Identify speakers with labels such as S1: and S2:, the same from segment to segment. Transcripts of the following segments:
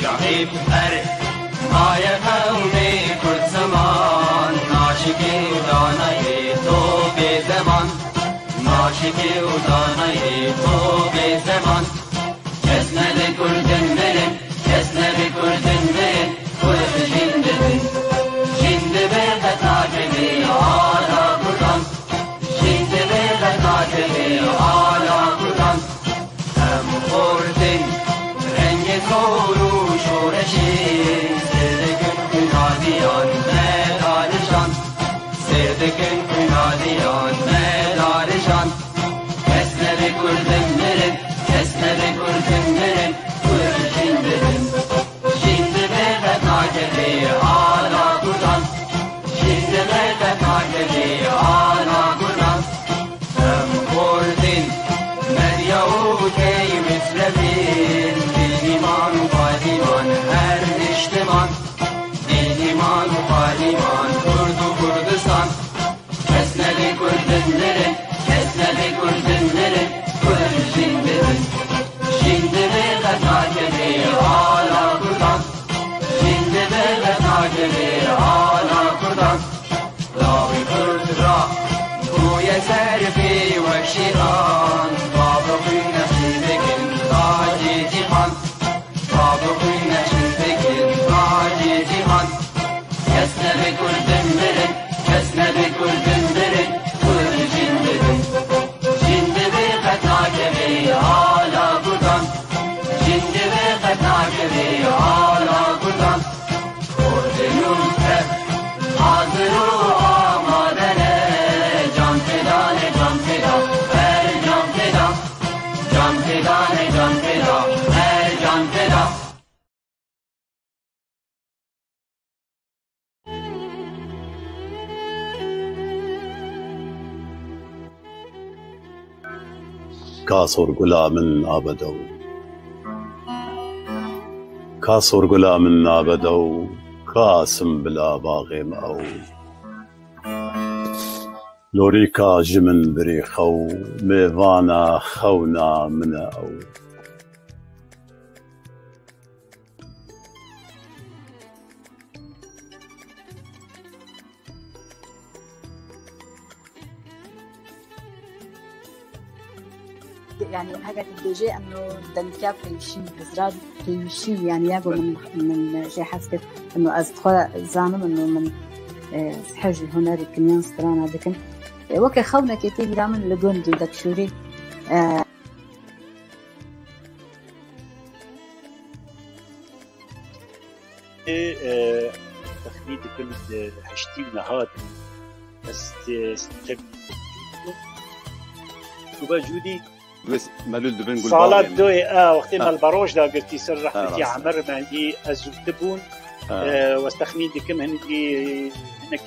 S1: شعيب أري مايا قومي كل زمان ناشكي ودانا يتو بزمان ناشكي ودانا يتو بزمان كسنا لكل دنبرن كسنا لكل دنبرن كل جندبن جندبن تتاكبي على قرآن جندبن تتاكبي على قرآن هم قردن رنگ کورو شورشی سردکن کنادیان مدارشان سردکن کنادیان مدارشان کسنه بکردن مرن کسنه بکردن مرن کرد جندبن جندبه تتاکبی آلا قرآن جندبه تتاکبی آلا قرآن هم قردن مدیعو کی مصرفین دیمان و قادیمان هر اشتمان دیمان و قادیمان کرد و کردستان کسنه بی کردن نره کسنه بی کردن نره کرد جندبن جندبه تتاکبی آلا قرآن جندبه تتاکبی آلا قرآن لاوی کرد را گوی سرفی وکشیخان بابروی نشیدکن تاجی جیخان بابروی نشیدکن تاجی جیخان کسنه بکردن برن کسنه بکردن برن کرد جندبن جندبه تتاکبی آلا قرآن جندبه تتاکبی آلا قرآن کردنون تر حاضر و آمادنه جان فدانه جان فدا هر جان فدا جان فدانه جان فدا هر جان فدا
S2: كاسور غلام عبدو كاسور غلام عبدو كاسم بلا باغم أو لوريكا جمن بريخو ميفانا خونا من أو
S3: يعني حاجة الدوجي انه دنكاب فيشي بزراد فيشي يعني يابو من شي حسكت انه ازدخل زانم انه من حاجة هناري كنيان سترانا دكن وكي خونا كيتي برامن لقوندو دكشوري
S4: تخليد كل حشتي ونهاد استقبل وبجودي
S2: بس مالول دبن قول
S4: صالات دوي وقت ما البروج دا قلتي سر رحمتي عمر ما عندي ازوتبون واستخمين دكم هندي هناك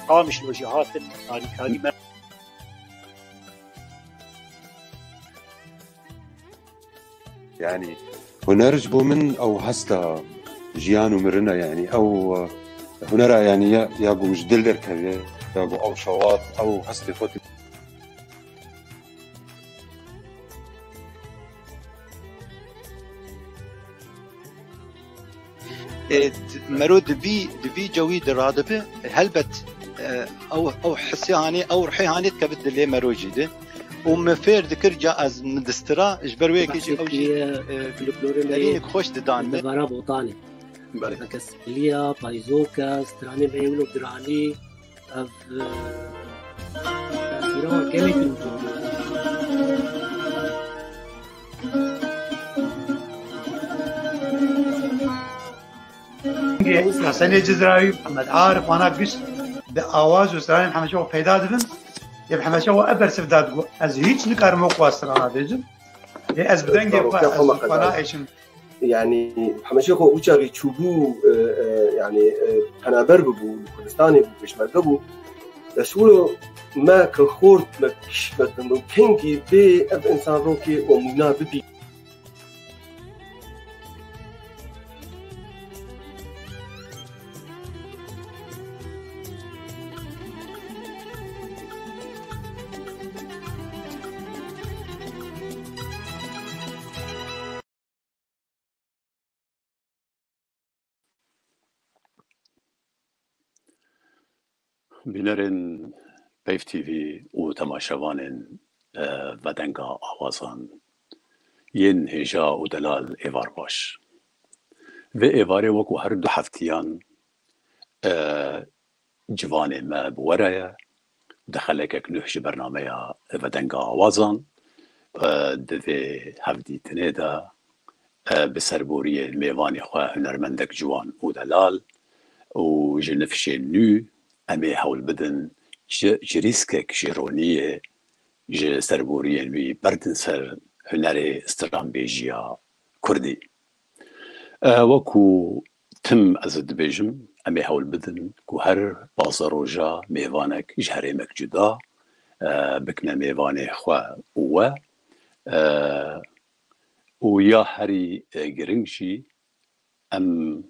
S4: قامش الوجهات الكلمة
S5: يعني هنرج بومن او هستا جيانو مرنا يعني او هنرا يعني ياقو مش دلر كذا ياقو او شواط او هستي فوت
S6: مرو دبي جوي درادبه هلبت او حسياني او رحياني كبد لي مرو جيده ومفير ذكر جاء از مدسترا اجبروي كيجي او شيء
S7: فلوكلورين
S6: خوش ددان
S7: دبارا بوطاني بس ليا بايزوكا ستراني بيولو دراني اف سيرو كيميكل
S8: حسن الجزراوي محمد عارف وانا قش بآواز وستراني محمد شو پیدا دبن يا محمد شو ابر سفداد از هيچ نكار موقع استرانا ديجن از بدنگ وانا ايشن
S9: يعني محمد شيخ اوجاري تشوبو يعني تنابر بو كردستاني بو بشمرده بو رسولو ما كخورت ما كشمت ممكن بي اب انسان روكي ومنا ببي
S2: بینرین پیف تیوی و تماشاوان ودنگا آوازان ین هجا و دلال ایوار باش و ایواره وکو هر دو هفتیان جوان ما بورایه دخلك نهج برنامج ودنگا آوازان دوی هفتی تنیدا بسربوری میوانی خواه هنرمندک جوان و دلال و جنفش نو امی حول بدن جریسکک جرونیه سربوری نوی بردن سر هنر استرامبیجیا کردی وکو تم از دبیجم امی حول بدن که هر بازاروجا میوانک جهره مکجدا بکنه میوانه خواه و یا هری گرنگشی ام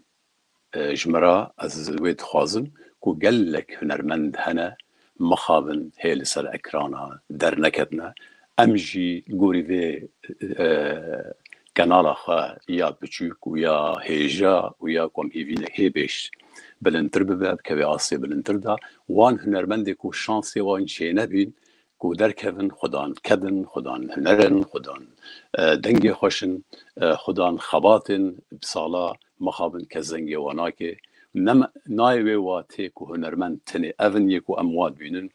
S2: جمرا از وید خوازم که گلک هنرمند هنه مخابن هیل سر اکرانا در نکدنا ام جی گوری وی کانالا خواه یا بچوک و یا هیجا و یا کم هیوین هیبش بلندتر ببید که وی آسی بلندتر دا وان هنرمنده که شانسی وان چه نبین که در کهون خدان کدن خدان هنرن خدان دنگی خوشن خدان خباتن بسالا مخابن که زنگی واناکه نایوی واتی که هنرمند تنی اون یکو امواد بینن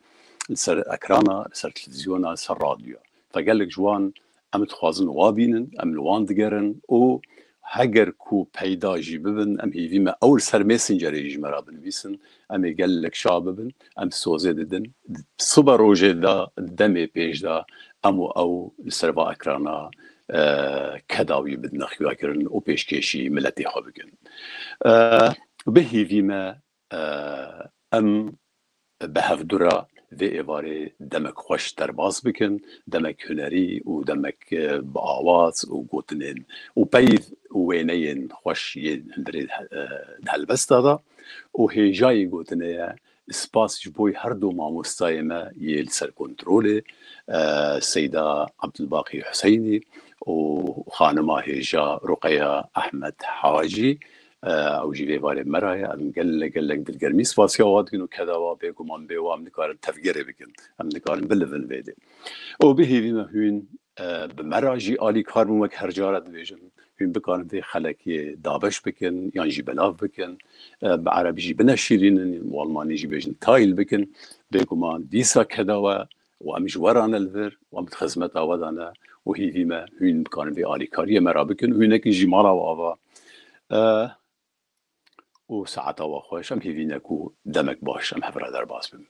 S2: سر اکرانا سر تلویزیونا سر رادیو فقالك جوان ام تخوازن وابینن ام لوان دگرن و هگر کو پیدا جی ببن ام هیوی ما اول سر میسنجری جمرا بنویسن ام قالك شاببن ام سوزه ددن صبح روجه دا دمی پیش دا امو او سروا اکرانا کداوی بدن خیوا کرن و پیشکشی ملتی خواه بکن به هیوی ما ام به هفدورا و ایواره دمک خوش درباز بکن دمک هنری و دمک با آواز و گوتنین و پید و وینین خوش هندری دلبست دادا و هیجای گوتنه سپاس جبوی هر دو ماموستای ما یل سر کنترول سیدا عبدالباقی حسینی و خانما هیجا رقیه احمد حاجی او جیوی واره مرای ام گلک دلگرمی سپاسی آواد کنو کداوا بگو من بیو هم نکارن تفگیره بکن هم نکارن بلون بیده او به هیوی مهون بمراجی آلی کار مومک هر جارت بیجن هون بکارن دی خلکی دابش بکن یان جی بلاف بکن به عربی جی بنشیرین و المانی جی بیجن تایل بکن بگو من دیسا کداوا و امیش وران الور و امت خزمت آوادانه و هیوی مهون بکارن دی آلی کاری مرا بکن هونکی جی مالا و آوا و ساعت آوا خوش هم هیوینه کو دمک باش هم هفره در باز بیم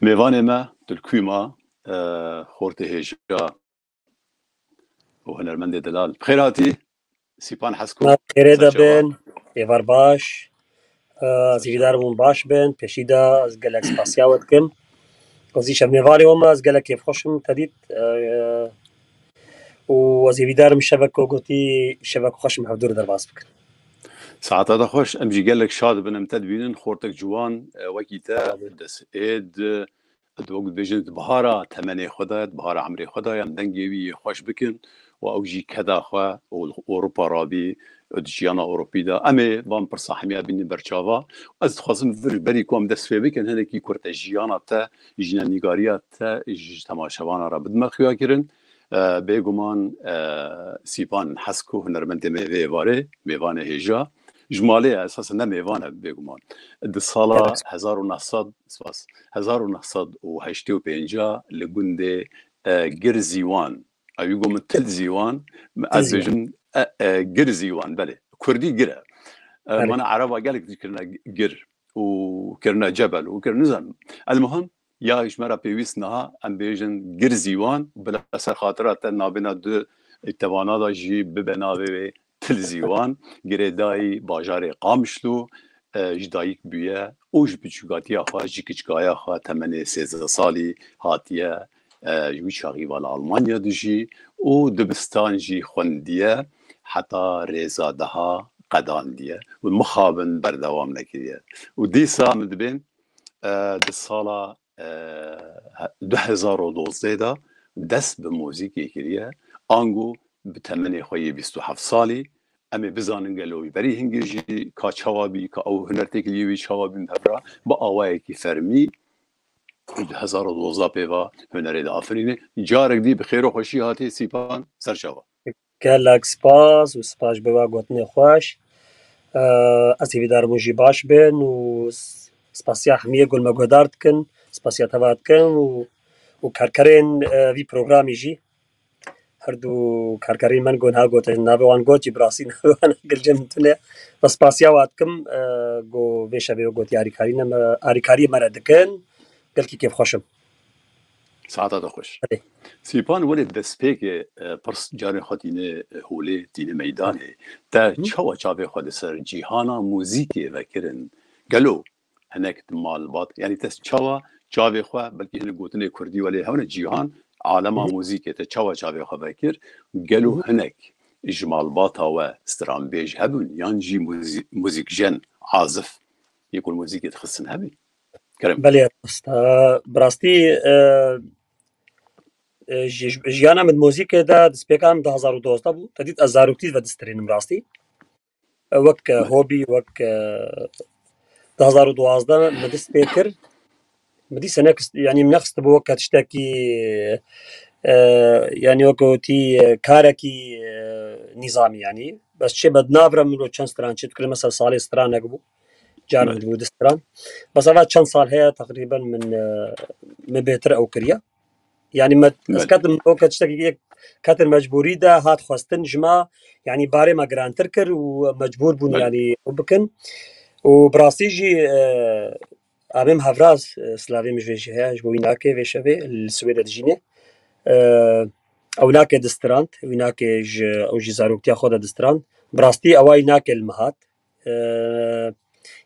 S2: میوان ما دلکوی ما خورت هیجا و هنرمند دلال بخیراتی سیپان حسکو
S7: خیره دا بین ایوار باش از ایدارمون باش بین پیشیدا از گلک سپاسیاوت کم از ایش میوانی وما از گلک خوشم تدید و از ایدارم شبک و گوتی شبک خوشم هفدور در باز بکن
S2: ساعت هذا خوش ام جي قال لك شاد بن تدبين خورتك جوان وكيتا دس ايد دوق بجد بهارا تمني خدات بهارا عمري خدا يم دنجي خوش بكن او جي كذا خوا اوروبا رابي دجيانا اوروبي دا امي بام برصاحميا بين برشافا از خاصم في بريكم دس في بكن هناكي كرت جيانا تا جينا نيغاريا تا تماشاوانا را بدما خيا كرن بيغمان سيبان حسكو هنرمند ميوانه هجا جمالی اساسا نمیوانه بگمان در سال 1985 لگنده گرزیوان اوی گم تل زیوان از بجم گرزیوان بله کردی گره من عربا قالك ذكرنا گر و كرنا جبل و كرنا نزل المهم يا ايش مرة بيويسنها ام بيجن گرزیوان بلا سر خاطرات نابنا دو اتوانادا جي ببناوي تلزیوان گردای باجار قامشلو جدایک بیه اوج بچگاتی آخوا جیکچگای آخوا تمن 13 سالی هاتیه جوی چاقی والا آلمانیا دجی و دبستان جی خوندیه حتی ریزاده ها قدان دیه و مخابن بردوام نکریه و دیسا مدبین در سال 2012 دا دست به موزیکی کریه آنگو به تمنی خوی 27 سالی ئەمێ بزانن گەلۆی بەری هەنگێژی کا چاوابی کە ئەو هونەرتێکی لیوی چاوابین هەبرا بە ئاوایەکی فەرمی 2012 پێوا هونەرێدا ئافرینێ جارێک دی بخێر و خۆشی هاتی سیپان سەرچاوە
S7: gelek spas û spas bi we gotinê xweş ez hêvîdar bûm jî baş bin û spasiya hemiyê gul me guhdar dikin spasiya teva dikin û karkerên vî programî jî herdû karkerên min got gotin navê wan got jî bi rastî navê wan gilce min tune ve spasiya wa dikim got vê şevê got alîkariyê me re dikin gelkî kêfxweş im
S2: ساعتا دخوش سیپان ولی دەستپێک پرس جارێ خەتینێ هولێ تینە مەیدانێ تا چاوە چاوێ خۆ لەسەر جیهانا موزیکێ vەkirin gelo hinek malbat yani te çawa çavê xwe belkî hinek gotinê Kurdî welê hewne cîhan alema muzîkê te çawa çavê xwe vekir gelo hinek ji malbata we stranbêj hebûn yan jî muzîkjen azif yekul muzîkê dixistin hebî
S7: belê bi rastî jiyana min muzîkê de destpêka min 2012 bû te dît ez zaroktî vedistirînim rastî wek hobî wek 2012 me dest pê kir me dîsa yani min nexistibû wek tiştekî yani wek gotî karekî nîzamî yani bes çê me dinavire min çend stran çê dikirim mesela salê stranek bû car min dibû distran bes eva çend sal heye teqrîben min bêtir ew kiriye yani me ez ketim wek tiştekî ketin mecburî de hat xwestin ji me yani barê me girantir kir û mecbûr bûn yani bikin û bi rastî jî avêm hevraz silavê min ji vê jî heye ji bo wî nake vê şevê li Swêdê dijîne ew nake distirand wî nake ji ew jî zaroktiya xwe de distirand bi rastî ewa yî nake li me hat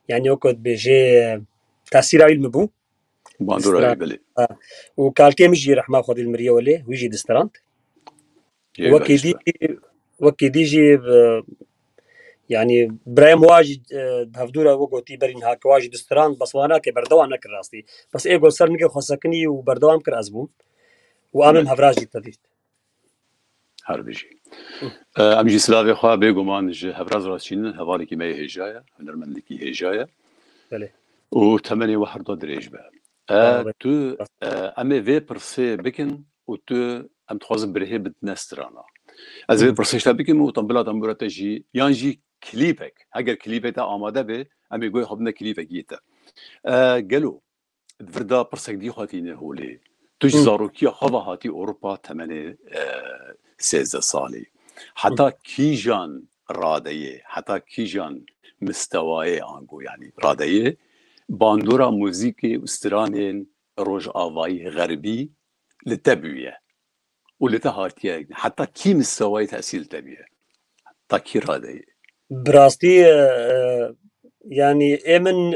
S7: yani wek dibêje tesîra wî li min bû û kalkê min jî rehma Xwedê li miriye welê wî jî distirand wekî dî jî yani birayem wa jî hevdûra wek gotî berîn hake wa jî distirand bes wan nake berdewam nekir rastî bes ê got ser nikê xwesekinî û berdewam kir ez bûm û amêm hevraz jî te dît
S2: herbî jî em jî silavê xwe bêguman ji hevraz rastçînin hevalekî me yê hêja ye hunermendekî hêja ye û temenê we herda dirêj be tu em ê vê pirsê bikin û tu em dixwazin birêhê bidine strana ez vê pirsê te bikim û tembila tembûra te jî yan jî klîpek heger klîpê te amade bê em ê goy xebine klîpekî te gelo virda pirsek dî xwatîne holê tu ji zarokiya xwe hatî Ewropa temenê 13 salî heta kîjan radeyê heta kîjan mistewayê ango yani radeyê bandora muzîkê û stranên rojavayî xerbî li te bûye û li te hatiye heta kî mistewayê tesîl te bûye heta kî radeyê
S7: bi rastî yani ê min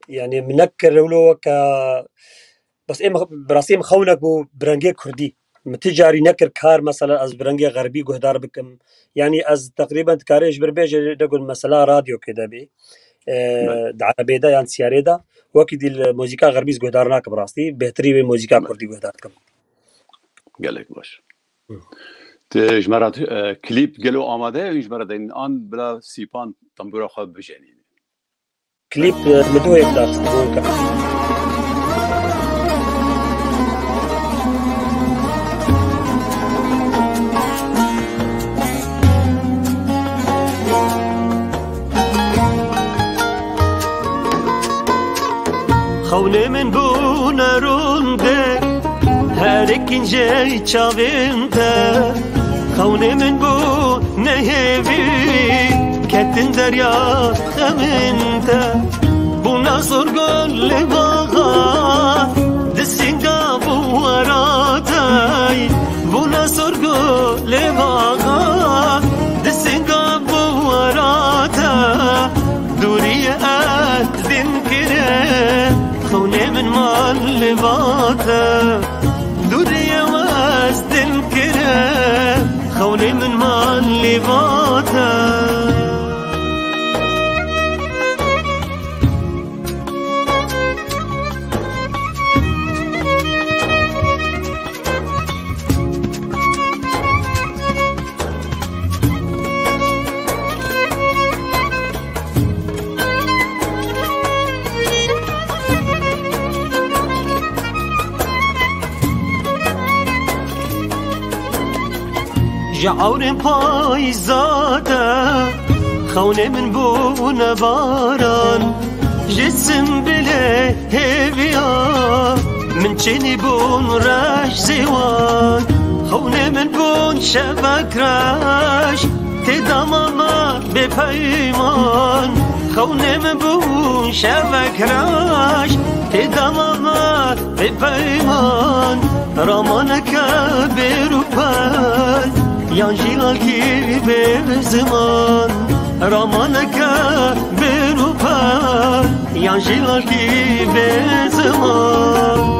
S7: yani min nekir ewlo weka bes ê bi rastî min xewnek bû bi rengê Kurdî min ti carî nekir kar mesela ez bi rengê xerbî guhdar bikim yani ez teqrîben dikarê ji bir bêje de got mesela radyokê de bê di erebê de yan siyarê de wekî dî li muzîka xerbî guhdar nakim bi rastî bêhtirî wê muzîka Kurdî guhdar dikim
S2: gelek baş te ji me re klîp gelo amade ye ji me re deyn an bila sîpan tembûra xwe bijenîne
S7: klîp li doyek daxist
S10: خونه من بونه رونده هر اکنجه چاوینده خونه من بونه هیوی کتن دریا خمینده بونه سرگل باغا دستینگا بوراتای بونه سرگل باغا دستینگا بوراتا دوری ادین کره خونه من مال لباته دوری وزدن کره خونه من مال لباته جعور پایزاده خونه من بون باران جسم بله هویا من چنی بون رش زیوان خونه من بون شبک رش تداماما به پیمان خونه من بون شبک رش تداماما به پیمان رامانك بروبال يانجيلال كي بزمان رامانك بروبال يانجيلال كي بزمان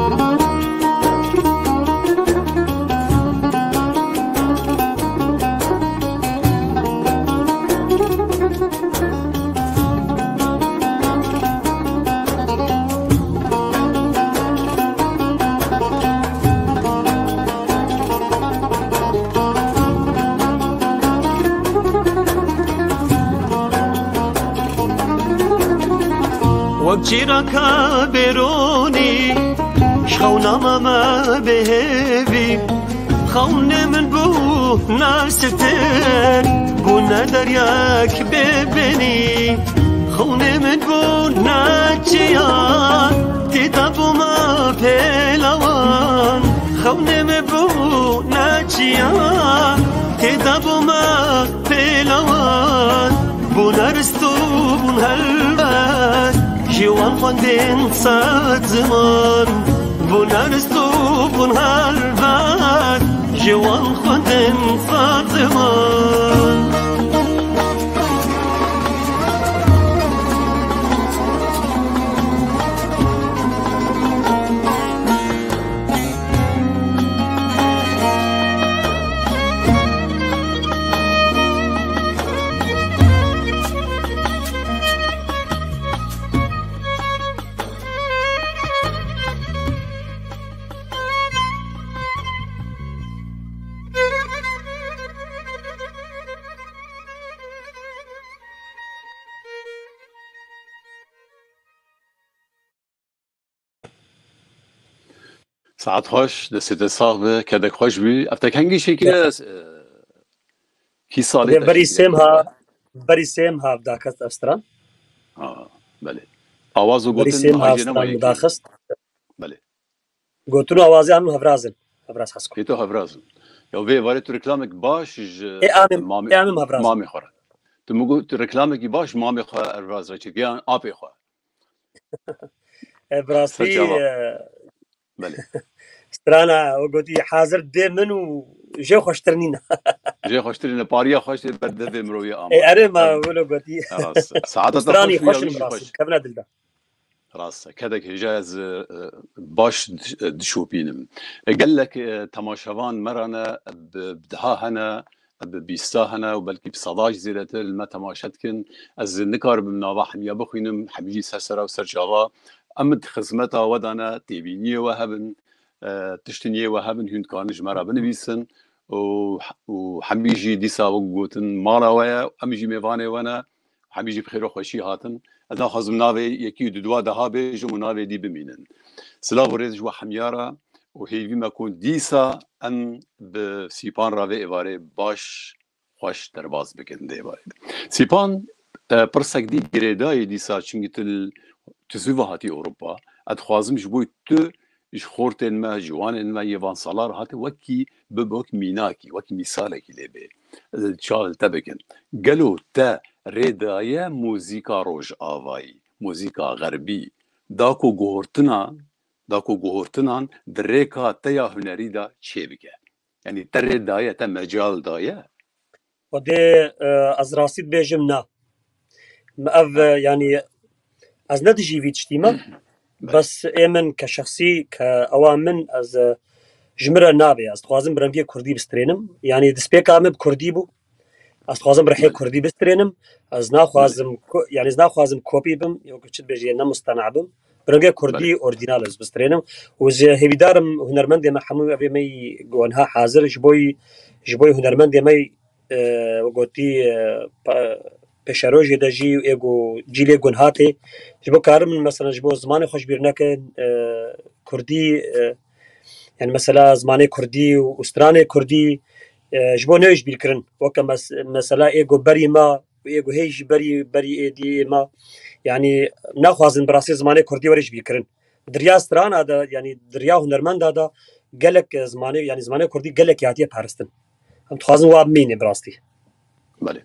S10: وجيرك بروني شخونا ما بهبي خون من بو ناستر بونا درياك ببني خون من بو ناجيا تدابو ما بلوان خون من بو ناجيا تدابو ما بلوان بونا رستو بون هلبات جوان خواندن صد زمان بونرستو بون هلبت جوان خواندن صد زمان
S2: ساعت خوش دست صاحب کدک خوش بی افتک هنگی شکل کی سالی
S7: بری سیم ها داخست استران
S2: بله آواز و
S7: بری سیم ها استران داخست
S2: بله
S7: گوتون آوازی هم هفراز حسکو
S2: تو هفراز یا وی وارد تو رکلامک باش
S7: ام هفراز
S2: ما میخوره تو مگو تو رکلامکی باش ما میخوره هفراز را چیگیان آبی خواه
S7: هفرازی
S2: بله
S7: استرانا وقتي حاضر دي منو جو خوشترنينا
S2: جو خوشترنينا باريا خوش برده مروي ام
S7: اي ما ولو قتي
S2: ساعات
S7: استراني خوش كبنا دلدا
S2: خلاص كدك جاز باش دشوبينم قال لك تماشاوان مرنا بدها هنا بيستا هنا وبلكي بصداج زيرت ما تماشتكن از نكار بمنابح حميه بخوينم حبيجي سرسرا وسرجاوا امد خدمتا ودانا تيبينيه وهبن تشتنيه وهبن هند كان جمرا بنبيسن وحميجي ديسا وقوتن مالا ويا حميجي ميفاني وانا حميجي بخير وخوشي هاتن اذا خزم ناوي يكي دوا دها بيج وناوي دي بمينن سلا وريز جو حميارا وهي بما كون ديسا ام بسيبان راوي ايواري باش خوش درباز بكن دي باي سيبان برسك دي جريداي ديسا چنگتل تسويفا هاتي اوروبا ادخوازم جبوي تو اش خورتن ما جوانن ما يوان سالار هاتي وكي ببوك ميناكي وكي مثالكي لبي تشال تبكن قالوا تا ردايا موزيكا روج آواي موزيكا غربي داكو غورتنا دريكا تيا هنري دا چيبكه يعني تردايا تا مجال دايا
S7: ودي از راسيد بيجمنا مأف يعني از ندجي في تشتيمة بس ايمن كشخصي كأوامن از جمرة نابي از خوازم برنبيه كردي بسترينم يعني دسبيك عامب كردي بو از خوازم برحي كردي بسترينم از ناخوازم يعني از ناخوازم كوبي بم يوكتشت بيجي نمستنع بم برنبيه كردي اوردينال از بسترينم وز هبيدارم هنرمند ما حمو ابي مي جوانها حاضر جبوي هنرمند مي وقوتي پشروجی دجی ایگو جیلی گنهاتی جبو کارم مثلا جبو زمان خوش بیرنکه کردی يعني مثلا زمان كردي واستراني كردي جبو نوش بيكرن وكما مثلا ايجو بري ما ايجو هيج بري ايدي ما يعني ناخذ براسي زمانه كردي ورش بيكرن دريا ستران هذا يعني دريا هنرمند هذا قالك زمانه يعني زمانه كردي قالك ياتي بارستن هم تخازن واب مين براستي
S2: بله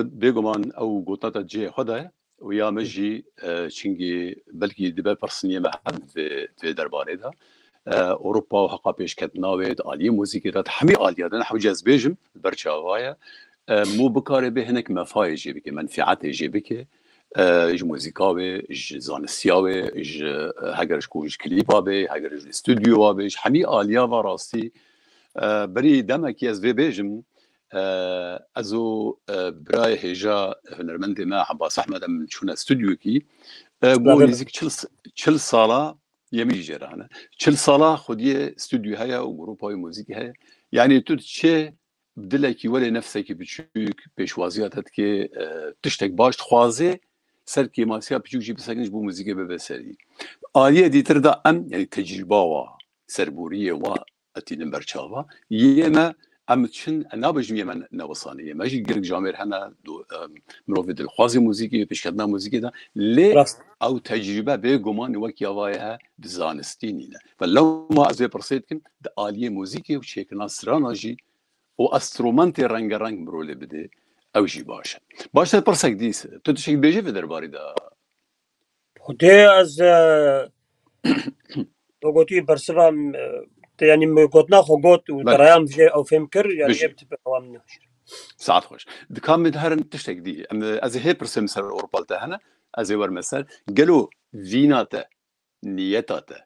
S2: بيغمان او قطنه جي خدا ويا مجي چنگي بلكي دبا برسنيه محل في درباره ده اوروبا وحقا پیش کتناوید عالی موسیقی رات همه عالیه دن حو جذبیجم برچاوایا مو بکاره به هنک مفای جیبی که منفعت جیبی که اج موسیقاوی اج زانسیاوی اج هگرش کوش کلیپا به هگرش استودیو به همه عالیه و راستی بری دمکی از بیجم ازو برای هجا هنرمند ما عباس احمد من شون استودیو کی بو نزیک 40 ساله يمي جيرانه 40 ساله خديه استوديو هيا وجروباي موسيقي هيا يعني تو تشي بدلكي ولا نفسك بتشوك بيشوازياتك كي تشتك باش تخوازي سركي ماسيا بتشوك جي بسكنج بو موسيقي ببسري آليه ديتر دا ام يعني تجربه وا سربوريه وا اتين برچاوا يما ام تشن انا بجميع من نوصانيه ماجي جرك جامير هنا مروفد الخوازي موسيقي بيشكدنا موسيقي دا ليه او تجربه بيغمان وكيوايها بزانستينينا فلو ما ازي برسيتكن د آليه موسيقي وشيكنا سراناجي واسترومنتي رنگ مرولي بده او جي باشا برسك ديس تو تشك بيجي في درباري دا
S7: خدي از توغوتي برسفا يعني قلنا خوغوت وترايام في او فهم كر يعني بتبقى وامن
S2: ساعات خوش دكام مدهرن تشتك دي از هي برسم سر اوروبا هنا از ور مثلا قالوا فيناته نيتاته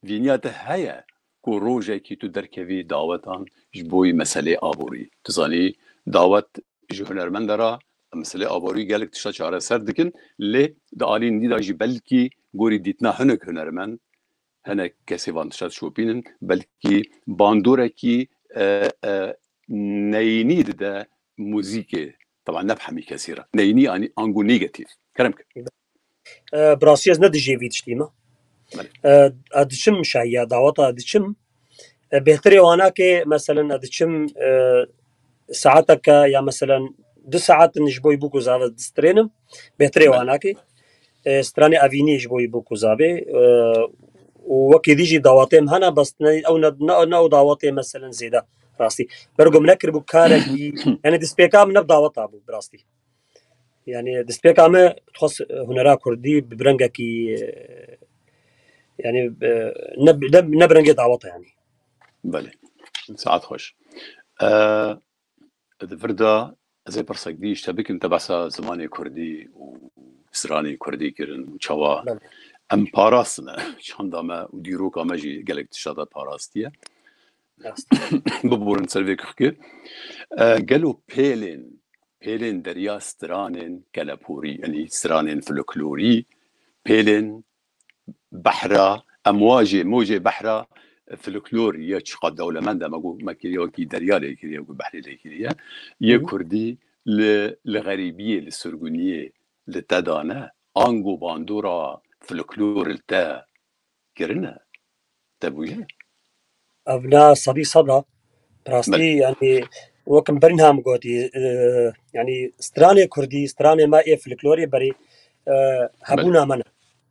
S2: فينياته هيا كو روجه كي تدركبي دعوتان جبوي مساله ابوري تزاني دعوت جهنرمندرا مساله ابوري قالك تشتا چاره سر دكن لي دالين دي داجي بلكي غوري ديتنا هنك هنرمند هنا كسي وانتشات شوبينن بلكي باندوركي نيني ده موسيقى طبعا نفهمي كثيرة نيني يعني انغو نيجاتيف كلامك
S7: براسيز ندجي فيتشتيما ادشم شايا دعوتا ادشم بهتري وانا كي مثلا ادشم ساعتك يا مثلا 2 ساعات نجبوي بوكو زاف دسترينم بهتري وانا كي ستراني افيني جبوي بوكو زابي وكي ديجي دعواتهم هنا بس او نو دعواتي مثلا زياده راستي برغم نكر بكارك يعني دسبيكا من دعوتها ابو براستي يعني دسبيكا ما تخص هنرا كردي ببرنجكي يعني نبرنج دعوتها يعني
S2: بله ساعات خوش فردا زي برسك دي اشتبك انت بس زماني كردي وسراني كردي كرن وشوا ام پاراستنه چندامه و دیروکا مجی گلک تشادا پاراستیه ببورن سرویک که گلو پیلن دریا سترانن گلپوری یعنی سترانن فلکلوری پیلن بحرا موجه بحرا فلکلوری یا چقدر دولمنده مکریه کی دریا لیکریه و بحری لیکریه یه کردی لغریبیه لسرگونیه لتدانه آنگو باندورا فلكلور التا كرنا تبويه
S7: ابنا صدى براستي يعني وكم برنامج قوتي يعني ستراني كردي ستراني ما فلكلوري بري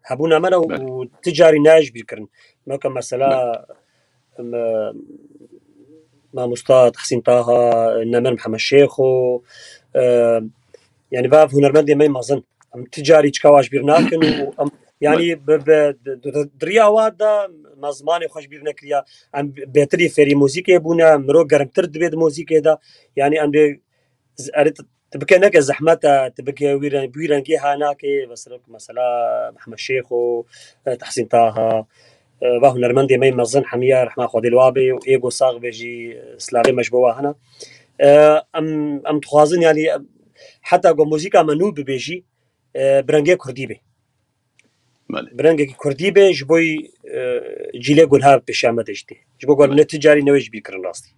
S7: هبونا منا وتجاري ناج بيكرن ما كان مثلا ما مستاد حسين طه نمر محمد الشيخ يعني باب هنرمندي ما يمازن تجاري تشكاواش بيرناكن يعني دريا وادا مزماني خوش بيرنا كريا ام بهتري فري موسيقى بونا مرو گرمتر دبيد موسيقى دا يعني عند تبكي نك زحمه تبكي ويرانكي هناك مثلا محمد الشيخ وتحسين طه واه نرمندي مي مزن حميه رحمه خدي الوابي وايغو صاغ بيجي سلافي مشبوه هنا ام تخازن يعني حتى جو موسيقى منوب بيجي برنگه كردي به برنگه كردي به جبوي جيله قولها بشامه اشتي جبو قول نتجاري نويج بيكرن راستي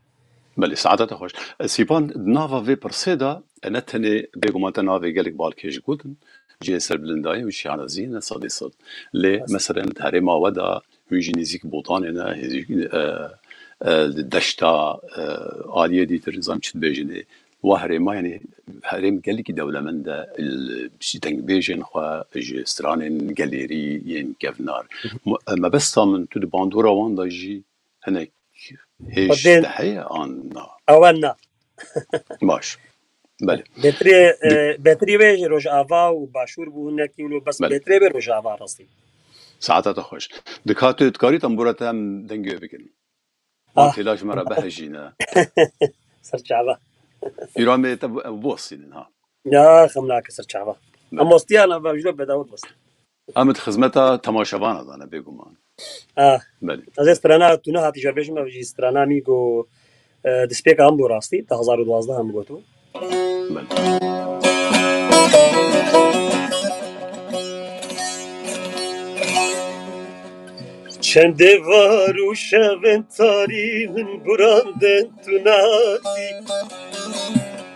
S2: بله سعادت خوش سيبان نافا في برسيدا نتني بيغمانتا نافي قالك بالكيش قوتن جي سر بلنداي وشي على زينه صدي صد لي مثلا هريما ودا هيجي نزيك بوطاننا دشتا عالیه دیتر نظام چت بیجنه و هرما یعنی هرم گلی که دولمند بسیتنگ بیجن خوا استران گلیری ین گفنار ما بس من تو باندورا وان داجی هنک هیچ دهی آن
S7: اونا
S2: باش بله
S7: بهتری به روجاوا و باشور بودن کیلو بس بهتری به روجاوا راستی
S2: ساعتها خوش دکاتو کاری تنبورت هم دنگی بکن ما تلاش مرا بهجینا
S7: سرچاوا
S2: ایران به بوسین ها
S7: یا خملاک سرچاوا اما استیانا بجلو بداود بس
S2: امد خدمتا تماشاوان دانه بگومان
S7: بله از استرانا تو نه هاتی جربش ما بجی استرانا میگو دسپیک هم بو راستی 2012 هم گوتو
S2: بله
S10: چند وار و شون تاری من براندن تو ناتی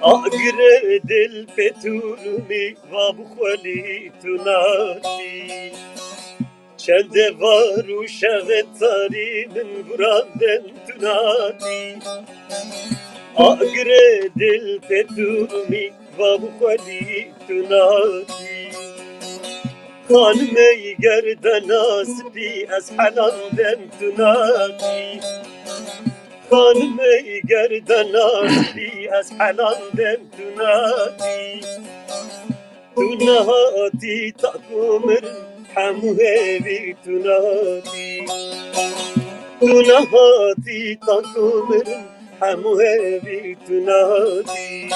S10: آگره دل پتورمی و بخولی تو ناتی چند وار و شون تاری من براندن تو ناتی آگره دل پتورمی و بخولی تو ناتی خانمه گردن اسبی از حلندم تو ناتی خانمه گردن اسبی از حلندم تو ناتی تو نهاتی تا کمر همو هیوی تو ناتی تو نهاتی تا کمر همو هیوی تو ناتی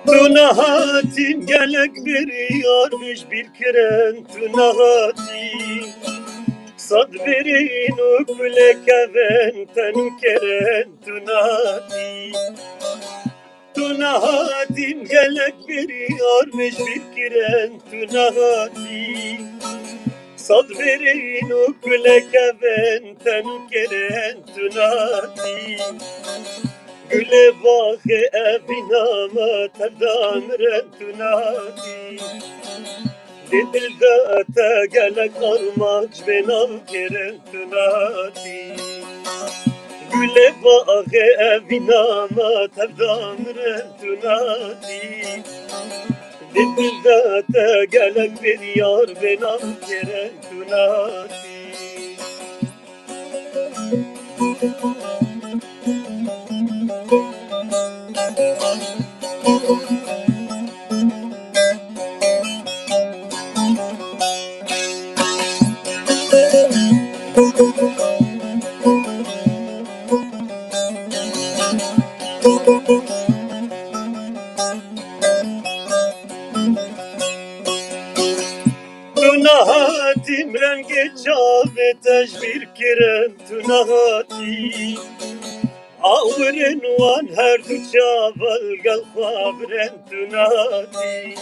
S10: تو نهاتیم گلک بریارمش بیر کرن تو نهاتی صد برین و کلکون تنو کرن تو نهاتی تو نهاتیم گلک بریارمش بیر کرن تو نهاتی صد برین و کلکون تنو کرن تو نهاتی گل باغ ابینامه تردامرن تو ناتی دل داتا گلک آرماج بنام کرن تو ناتی گل باغ ابینامه تردامرن تو ناتی دل داتا گلک بریار بنام کرن تو ناتی تو نهاتیم رنگ چاوه تجبیر کرن تو نهاتی آورن وان هر دو چاول گل خوابرن تو نهاتی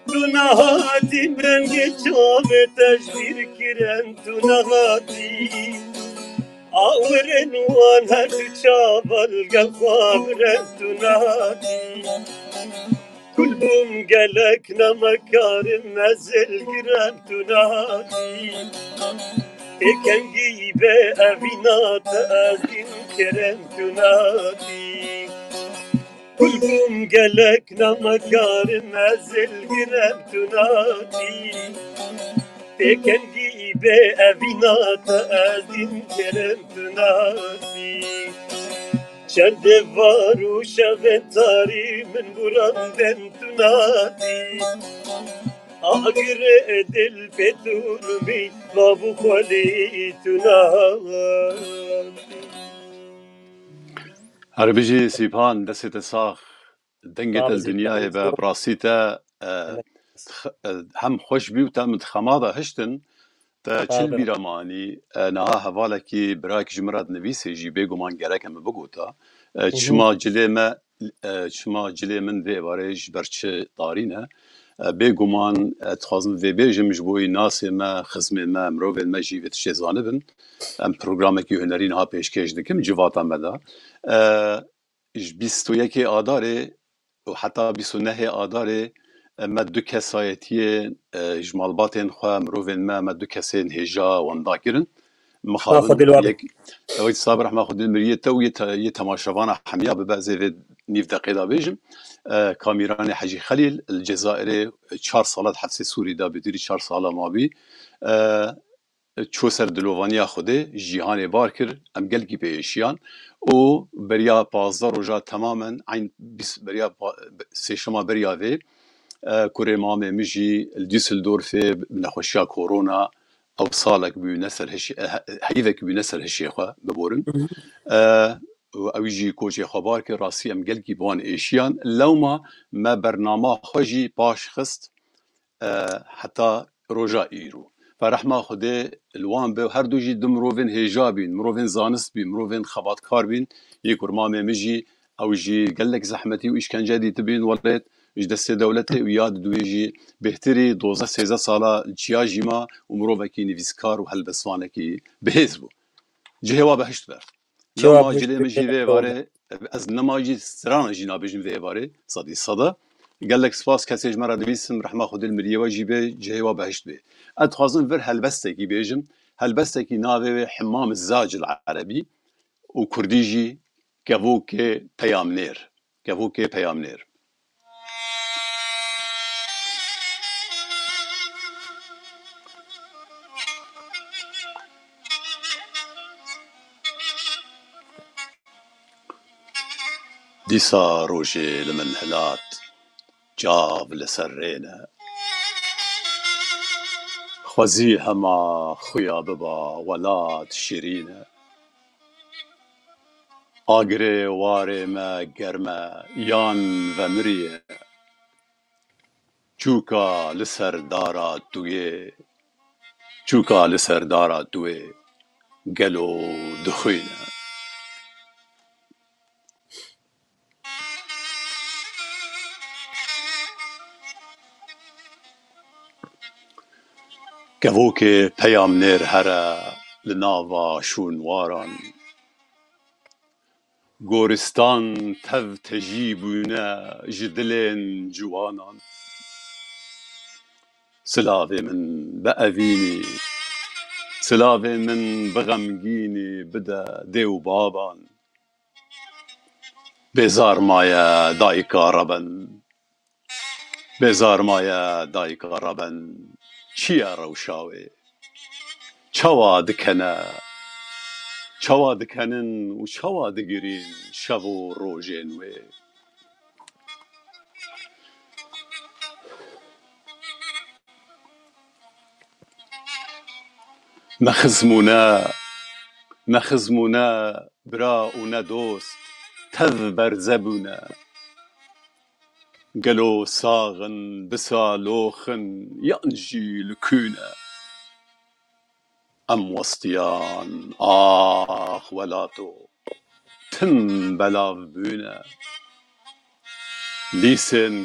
S10: تو نهاتیم رنگ چاوه تجبیر کرن تو نهاتی آورن وان هر دو چاول گل خوابرن تو نهاتی کل بوم گلک نمکارم نزل گرم تو نهاتی اکنگی به اوینات از این کرم تو نهاتی کل بوم گلک نمکارم نزل گرم تو نهاتی اکنگی به اوینات از این کرم تو نهاتی چند وار و شون تاری من براندن تو ناتی آگره دل پتورمی ما بخولی تو ناتی
S2: عربیجی سیپان دست ساخ دنگت الدنیای به براسیتا هم خوش بیوتا متخمادا هشتن تا چل بیرامانی نها حواله کی براک جمرات نویسی جی بگو من گرکم بگوتا شما جلی ما شما جلی من وی بارش برچه دارینه بگمان تخازن وی بیجم جبوی ناسی ما خزم ما مروف ما جیوت شزانه بن ام پروگرامی که هنرین ها پیشکش دکم جواتا مدا 21 آداره و حتی 29 آداره ما دو کسایتی جمالباتن خواه مروفن ما دو کسین هجا واندا کرن مخابن یک اوی صابر ما خود المریه تو یه تماشاوان حمیا به بعضی نیف دقیقه بیجم کامیران حجی خلیل الجزائر 4 سالات حبس سوری دا بدوری 4 سالا مابی چو سر دلوانیا خوده جیهان بار کرد ام گلگی پیشیان و بریا 15 روزا تماما عین بریا سه بریا وی کوره مام میجی دیسلدورف نخوشیا کورونا او سالك بنسر هشي هيذك بنسر هشي خو ببورن او يجي كوجي خبار كي راسي ام قلقي بوان ايشيان لو ما برنامج خوجي باش خست حتى رجاء ايرو فرحمه خده الوان به هر دوجي دمروفين هجابين مروفين زانس بي مروفين خبات كاربين يكور مامي مجي او يجي قالك زحمتي وايش كان جادي تبين وليت ايش دست دولته وياد دويجي بهتري 12 13 ساله جياجي ما ومروفكي نيفيسكار وهالبسوانكي بهزبو جهوا بهشت بر لما جلي مجي في باره از نماجي سران جينا بجم في باره صدي صدا قال لك سباس كاسيج مرة دويسم رحمه خد المريه واجيبه جهوا بهشت به اتخازن فر هالبستكي بيجم هالبستكي ناوي حمام الزاج العربي وكرديجي كافوكي بيامنير كافوكي بيامنير دیسا روژه لمن هلات جاو لسرینه خوزی هما خویا ببا ولات شیرینه آگره واره ما گرمه یان و مریه چوکا لسردارا دویه چوکا لسردارا دویه گلو دخوینه گووکه پیام نر هره لناوا شونواران گورستان تv تجیبونه جدلن جوانان سلاوی من بأوینی سلاوی من بغمگینی بده دیو بابان بیزار مایا دایکا ربن بیزار مایا دایکا ربن چیا روشاوی چوا دکنن و چوا دگرین شب و روژن وی نخزمونه برا و ندوست تذ برزبونه قلو ساغن بسالوخن ينجي لكونه ام وسطيان ولاتو تم بلاف بونه ليسن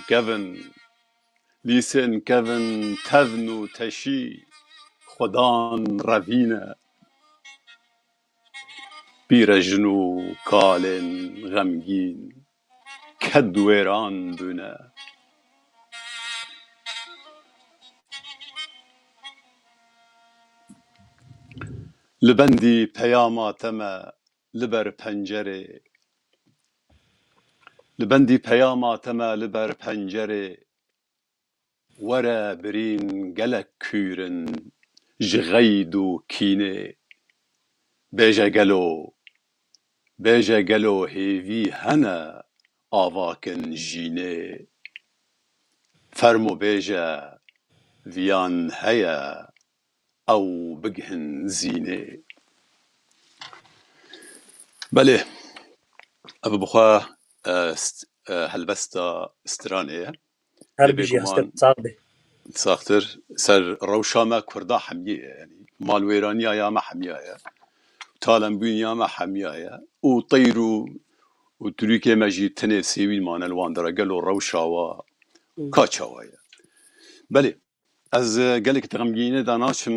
S2: كفن تذنو تشي خدان روینه بیرجنو کالن غمگین کدویران بونه لبندی پیاماتم لبر پنجره وره برین گلک کورن جغید و کینه بیجه گلو هیوی هنه آواکن جینه فرمو بیجه ویان هیا او بگهن زینه بله ابو بخواه هلبستا استرانه
S7: هل بيجي هستن صعبه
S2: ساختر سر روشامه کرده حمیه یعنی مالویرانی یا ما حمیه تالم بین یا ما حمیه و طیرو و ترکیه مجی تنه سیویل مانه الوان درگل و روشاوا کاچاوایه بله از گلک تغمگینه داناشم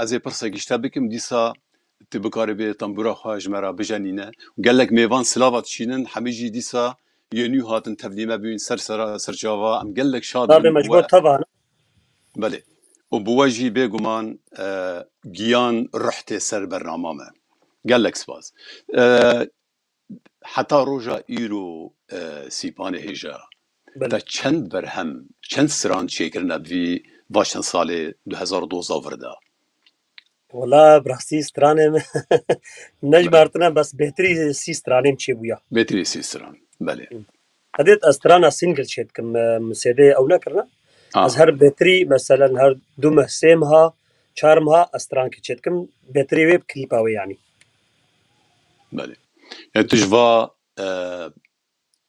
S2: از پرسه گشته بکم دیسا تبکاری به تنبورا خواهج مرا بجنینه گلک میوان سلاوات چینن همیجی دیسا یونیو هاتن تبلیمه بین سر جاوا ام گلک شاد
S7: مجبور طبعا
S2: بله و بواجی بگمان گیان رحت سر برنامه گلک سپاس حتی روژا ایرو سیپان هجا تا چند برهم چند سران چیکرنه بی واشن سال 2012 ورده
S7: والله براستی سترانم نجبرتنا بس بهتری سی سترانم چی بویا
S2: بهتری سی ستران بله
S7: هدیت استرانا سینگل شد کم مسیده او نکرنا از هر بهتری مثلا هر دو محسمها چهارمها استران کشید کم بهتری ویب کلیپ آوی یعنی
S2: بله يعني تجوا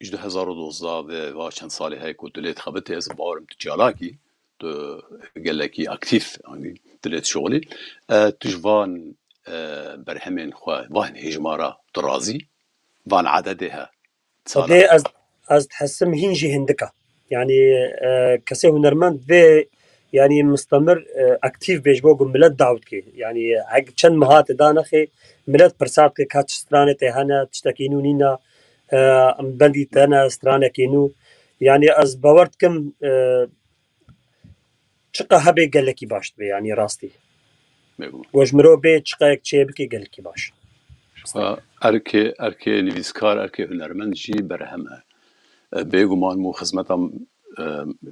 S2: 2012 و چند سالی های که دلیت خبته از بارم تجالاکی تو گلکی اکتیف يعني دلیت شغلی تجوان برهمن خواه وان هجمارا ترازی وان عددها
S7: صدق از تحسم هنجي هندكا يعني كسي هنرمند في يعني مستمر اكتيف بيجبوغ ملت دعوت كي يعني حق چند مهات دانخي ملت برسات كي كاتش سترانه تهانا تشتكينو نينا بندي تانا سترانه كينو يعني از باورت كم چقا هبه گلکی باشت بي يعني راستي وجمرو بي چقا یک چه بكي گلکی باش
S2: اركي نویسکار اركي هنرمند جي برهمه بيگمان مو خدمتم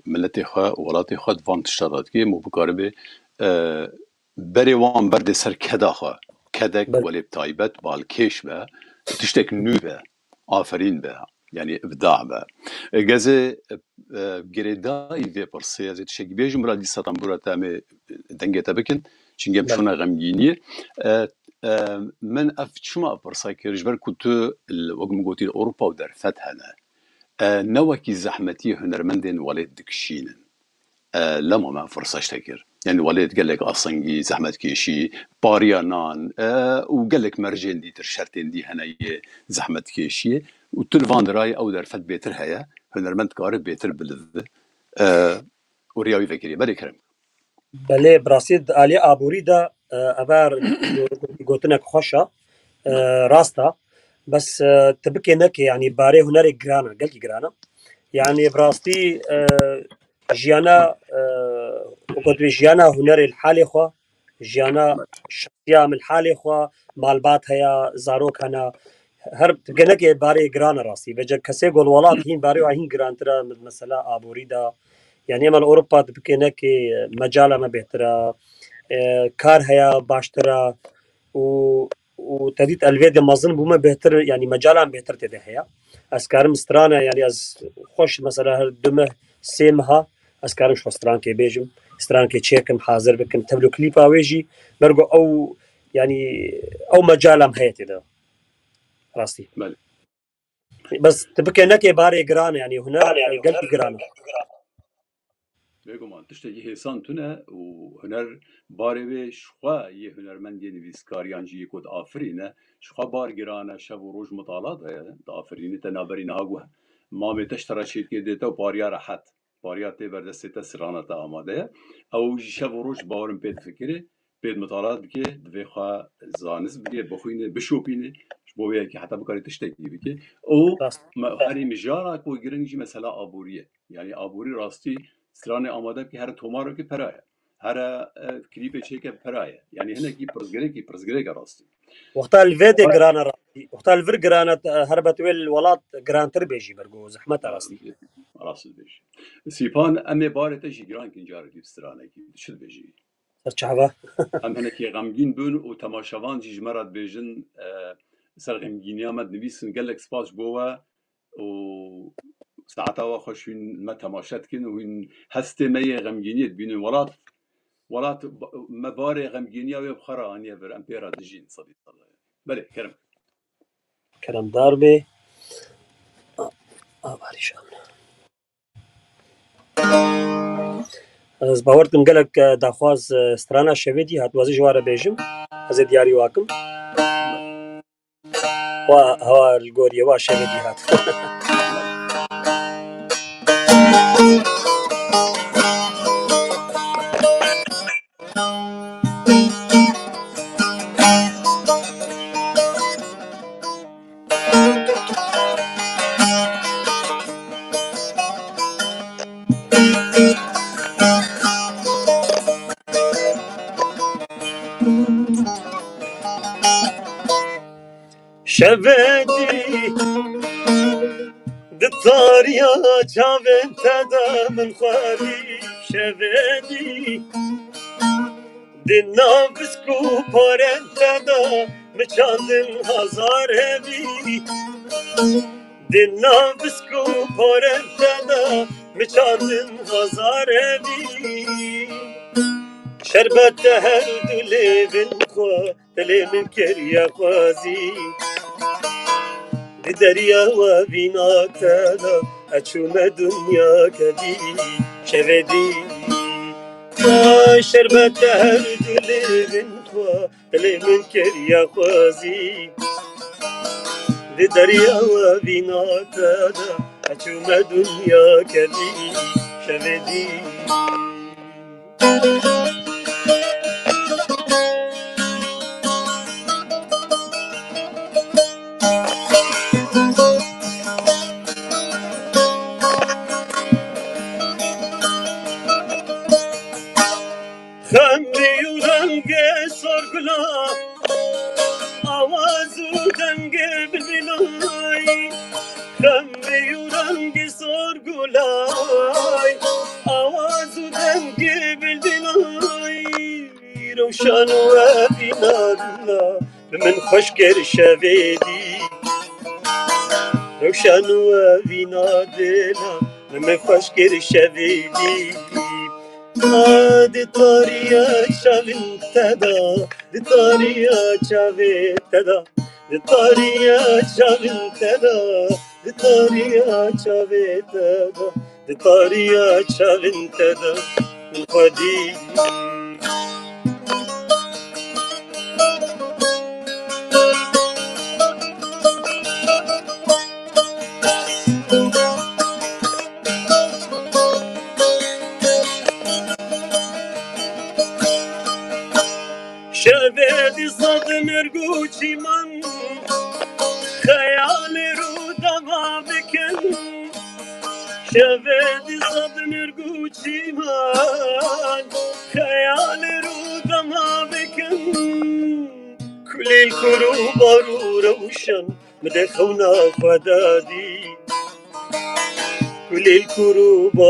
S2: ملتي خوا ولاتي خوا وان تشتادات كي مو بقاربه بري وان برد سر كدا خوا كدك ولي بتايبت بالكيش به تشتك نوبه آفرين به يعني ابداع به جزء جريداي في برسي زي تشك بيجم برا دي ساتام برا تامي دنگه تبكن چنگم شونا غمگيني من شما برساي كرجبر كنت وقم قوتي اوروبا ودر فتحنا نوكي زحمتي هنرمندين وليد دكشينن لما ما فرصة اشتكر يعني وليد قال لك أصنجي زحمت كيشي باريانان وقال لك مرجين دي ترشرتين دي هناي زحمت كيشي وتلفان دراي أو درفت بيتر هيا هنرمند كارب بيتر بلذ ورياوي فكري بري كرم
S7: بله براسيد آلي آبوري دا أبار قوتنك خوشة راستا بس تبكي نك يعني باري هنري جرانا قلت جرانا يعني براستي جيانا وقلت جيانا هنري الحالي خوا جيانا شخصية من الحالي خوا مالبات هيا زاروك هنا هرب تبكي نك باري جرانا راسي بجا كسي قول ولات هين باري وهين جران ترى مثلا آبوري دا يعني اما اوروبا تبكي نك مجالا ما بهترا كار هيا باشترا وتديت الفيديو مازن بوما بهتر يعني مجالا بهتر تده هيا اسكارم سترانا يعني از خوش مثلا دمه سيمها اسكارم شو ستران كي بيجم ستران كي تشيكم حاضر بكم تبلو كليبا ويجي برجو او يعني او مجالا هيتي ده راستي بس تبكي نك باري جران يعني هنا قلت جران
S2: بگمان تشتگی هیسان تونه و هنر باره شخوا یه هنرمندی نویسکاریانجی کد آفرینه شخوا بار گرانه شب و روز مطالعات هست آفرینه تنابرین هاگوه ما متشترا شید که دیتا باریا راحت باریا تی بردسته سرانه تا آماده او شب و روز بارم پید فکره پید مطالعات بکه دوی خواه زانست بکه بخوینه بشوپینه بویه که حتی بکاری تشتگی بکه او هری مجارا کو گرنجی مثلا آبوریه یعنی آبوری راستی سرانه آماده که هر تومارو که پرایه هر کلیپ چه که پرایه یعنی هنه کی پرزگره راستی
S7: وقت الفيديو جرانا راستی وقت الفير جرانا هربت ويل ولات جرانتر بيجي برجو زحمت راستی
S2: بيجي سيبان امي بارته جي جران كنجار دي سرانه کی شد بيجي
S7: سرچاوا
S2: هم هنه کی غمگین بون و تماشاوان جي جمرات بيجن سر غمگینی آمد نویسن گلک سپاس بوه و ساعتها خوشين ما تماشات كن وين هست مي غمجينيت بين ولات مباري غمجينيا وبخرا اني بر امبيرا دجين صديق الله بله
S7: كلام داربي باري شامنا از باورتم قالك داخواز سترانا شويدي هات وازي جواره بيجم از دياري واكم وهوا الجوريا وشبدي هات
S10: شبدي دطاريا جاوين تدا من خوالي شبدي دنا بسكو بارن تدا مچاندن هزار هبي دنا بسكو بارن تدا مچاندن هزار هبي شربت هل دلي بنخوا دلي من كريا خوازي دريا وبينا تدا أشوم دنيا كبي شبدي شربت هل دلي بنخوا دلي من كريا خوازي دريا وبينا تدا أشوم دنيا كبي شبدي خمري ورنگي سرگلا آوازو دنگي بالبناي خمري ورنگي سرگلا آوازو دنگي بالبناي روشان وفينا دلا من خشكر شبيدي روشان وفينا دلا من خشكر شبيدي دي طاريا شافن تدا دي طاريا شافن تدا دي طاريا شافن تدا دي طاريا شافن تدا دي طاريا شافن تدا من خدي شبدي صد مرقوشي من خيالي رودا ما بكن شبدي صد مرقوشي من خيالي رودا ما بكن كل الكروب روشن مدخونا خدادي كل الكروب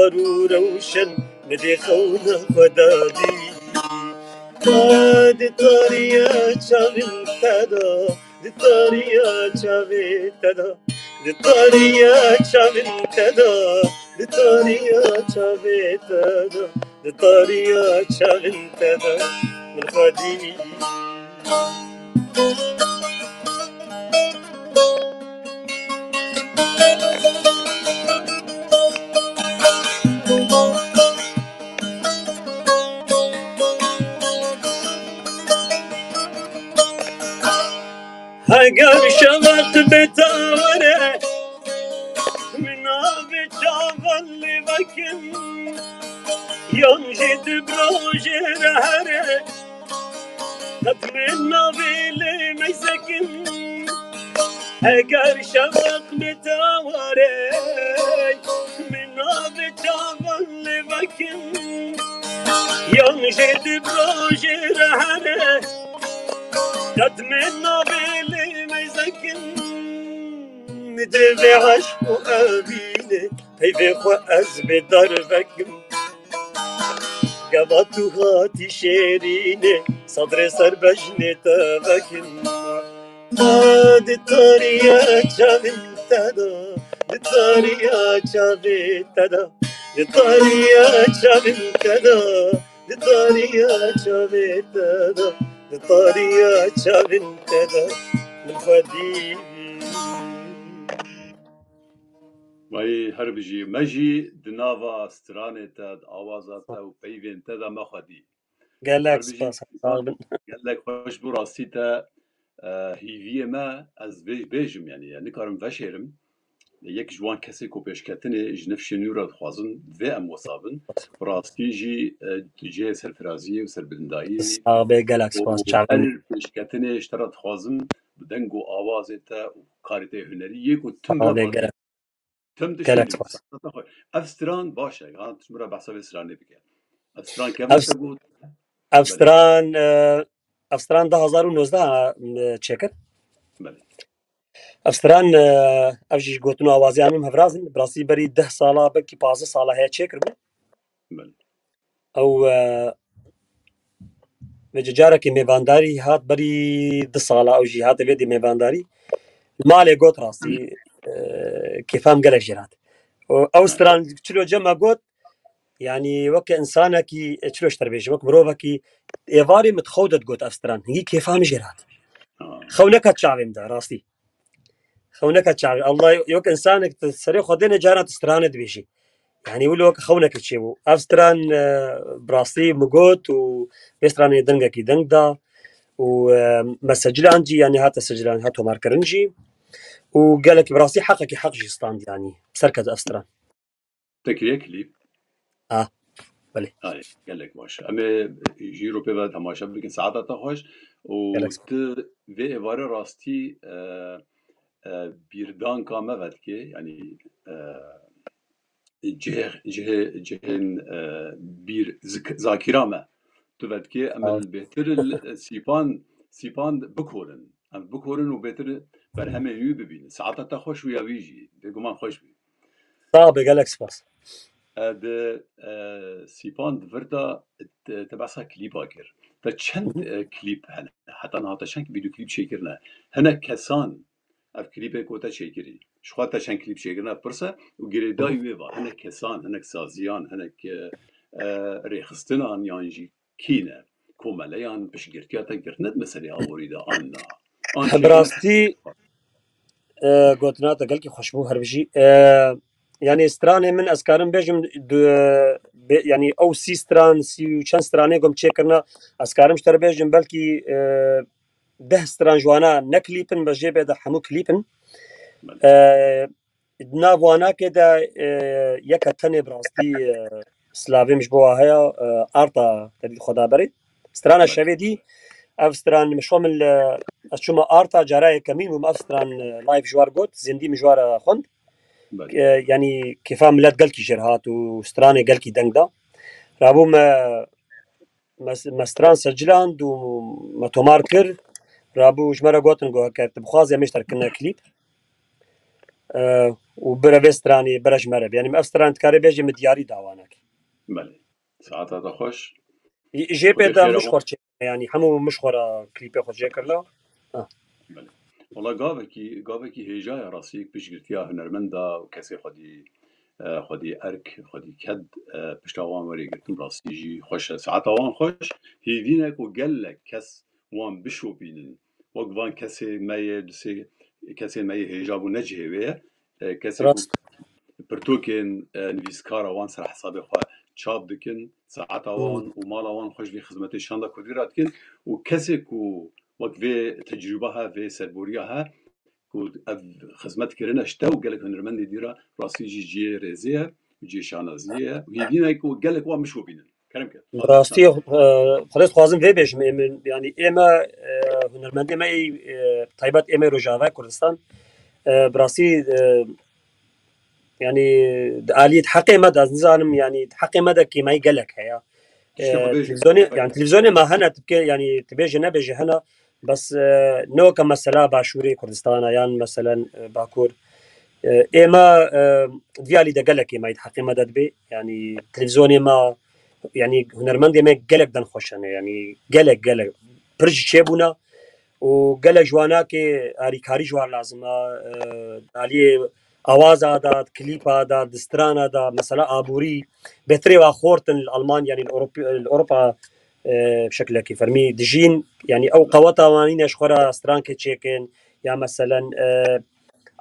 S10: روشن مدخونا خدادي دي طاريا شافن تدا دي طاريا شافن تدا دي طاريا شافن تدا دي طاريا شافن تدا دي طاريا شافن تدا من خدي اگر شوت بتاوره من آب چاول وکن ينجد بروجه رهره تتمنى بيلي ميسكن اگر شوت بتاوره من آب چاول وکن ينجد بروجه رهره تتمنى بيلي ميسكن ندري عشق وقابيني هيفي خواز بدربكم قبطو هاتي شيريني صدري صار بجني تبكن دي طاريا شافن تدا دي طاريا شافن تدا دي طاريا شافن تدا دي طاريا شافن تدا دي طاريا شافن تدا من خدي
S2: وی هر بجی مجی دناوا سترانه تد آوازات و پیوین تد مخدی
S7: قال لك سباس
S2: قال لك خوش براسي تا هیوی ما از بیجم یعنی نکارم وشرم یک جوان کسی کو پیشکتنه جنف شنورا خوازن و ام وصابن براستی جی تجاه سرفرازی و سربلندایی
S7: صابه گلکس باز
S2: هر پیشکتنه اشترات خوازن بدنگ و آوازتا و کارت هنری یک و تم را تم
S7: گلکس باز
S2: افستران باشه غان تشمرا بحثا استرانی بکن افستران کم بود
S7: افستران 2019 چکر
S2: بله
S7: افستران افجیش گوتنو آوازی همیم هفرازن براسی بری 10 ساله بلکی 15 ساله هیا چکر بو
S2: بله
S7: او وججاره که میوانداری هات بری 2 ساله او جی هات ویدی میوانداری مالی گوت راستی كيفهم قالك جرات اوستران تشلو جمع قوت يعني وك انسانك تشلو اشتربيش وك مروفك ايفاري متخودت قوت اوستران هي كيفهم جرات خونك تشعبي مدا راستي خونك تشعبي الله يوك انسانك تسري خدين جارات استران دبيشي يعني يقول لك خونك تشيبو اوستران براستي مقوت وبيستران يدنقك يدنقدا ومسجل عندي يعني هات السجلان هاتو ماركرنجي وقال لك براسي حقك حق جيستاند يعني بسركز أستران
S2: تكريه كليب
S7: بله
S2: قال لك ماشي اما جيرو بيبا تماشا بكن ساعات تخوش و في إبارة راستي بيردان كامة ودكي يعني جهن بير ذاكرة تودكي اما البهتر سيبان بكورن ام بكورن وبهتر برهمه يو ببين ساعات تخوش ويا ويجي بيقومان خوش بي
S7: صعب قالك سباس
S2: ده سيبان دفرتا تبعثها كليب آكر فچند كليب هنا حتى أنا هاتا شنك فيديو كليب شيكرنا هنا كسان اف كليب كوتا شيكري شخواتا شنك كليب شيكرنا برسا وقريدا يويبا هنا كسان هنا سازيان هنا ريخستنا يانجي كينا كوماليان بشجرتياتا قرتند مسألة أوريدا أنا
S7: براستي قوتناتا قالك خوشبو هربجي يعني استرانه من اسكارم بيجم يعني او سي ستران سي وشان سترانه قم تشيكرنا اسكارم شتر بيجم بلكي 10 ستران جوانا نكليبن بجيبه ده حمو كليبن نافوانا كده يكتني براستي سلاوي مش بوا هيا ارتا تدي خدا بري سترانه شويدي افستران مشو من اشوما ارتا جراي كمين ومافستران لايف جوار جوت زندي مجوار خوند يعني كيف ملات قالكي جرهات وستراني قالكي دنقدا رابو ما ستران سجلاند وما تومار كر رابو جمرة قوتن قوها كارت بخوازي مشتر كنا كليب وبرا بستراني برا جمرة يعني ما ستران تكاري بيجي مدياري داوانك
S2: بله ساعتها تخش
S7: جيبي دا مش خورتش يعني حمو مش خورا كليبي خود جيكر لا
S2: بله والله قابكي هيجا يا راسيك بشجرتيا هنرمندا وكسي خدي أرك خدي كد بشتاوان وري قلتم راسي جي خوش ساعات وان خوش هيدينك وقالك كس وان بشو بينن وقفان كسي ماي هيجابو نجهي ويا كسي برتوكين نفيسكارا وان سر حسابي خوا تشاب دكن ساعات وان ومالا وان خوش في خدمتي شاندا كوديرات كن وكسي كو وقفي تجربها في سربوريها خدمت كرنا اشتا وقالك هنرمندي ديرا راسي جي ريزيه وجي شانازيه وهيدينا يكو قالك وا مش وبينن كلام كده
S7: راستي خلاص خوازم في بيش يعني اما هنرمندي ما طيبات اما روجافا كردستان براسي يعني آلية حقي مدى نظام يعني حقي مدى كي ما يقلك هيا تلفزيوني يعني تلفزيوني ما هنا تبكي يعني تبيجي نبيجي هنا بس نو كمثلا باشوري كردستان يعني مثلا باكور اما ديالي دا قالك ما يتحقي مدى بي يعني تلفزيوني ما يعني هنرمندي ما قالك دن خوشنا يعني قالك برج شيبونا وقالك جواناك اريكاري جوار لازمه عليه آواز داد كليب داد دستران داد مثلا آبوري بتري وخورتن الألمان يعني الأوروبا بشكل كيف فرمي دجين يعني أو قوتا وانين أشخرا استران كتشيكن يا مثلا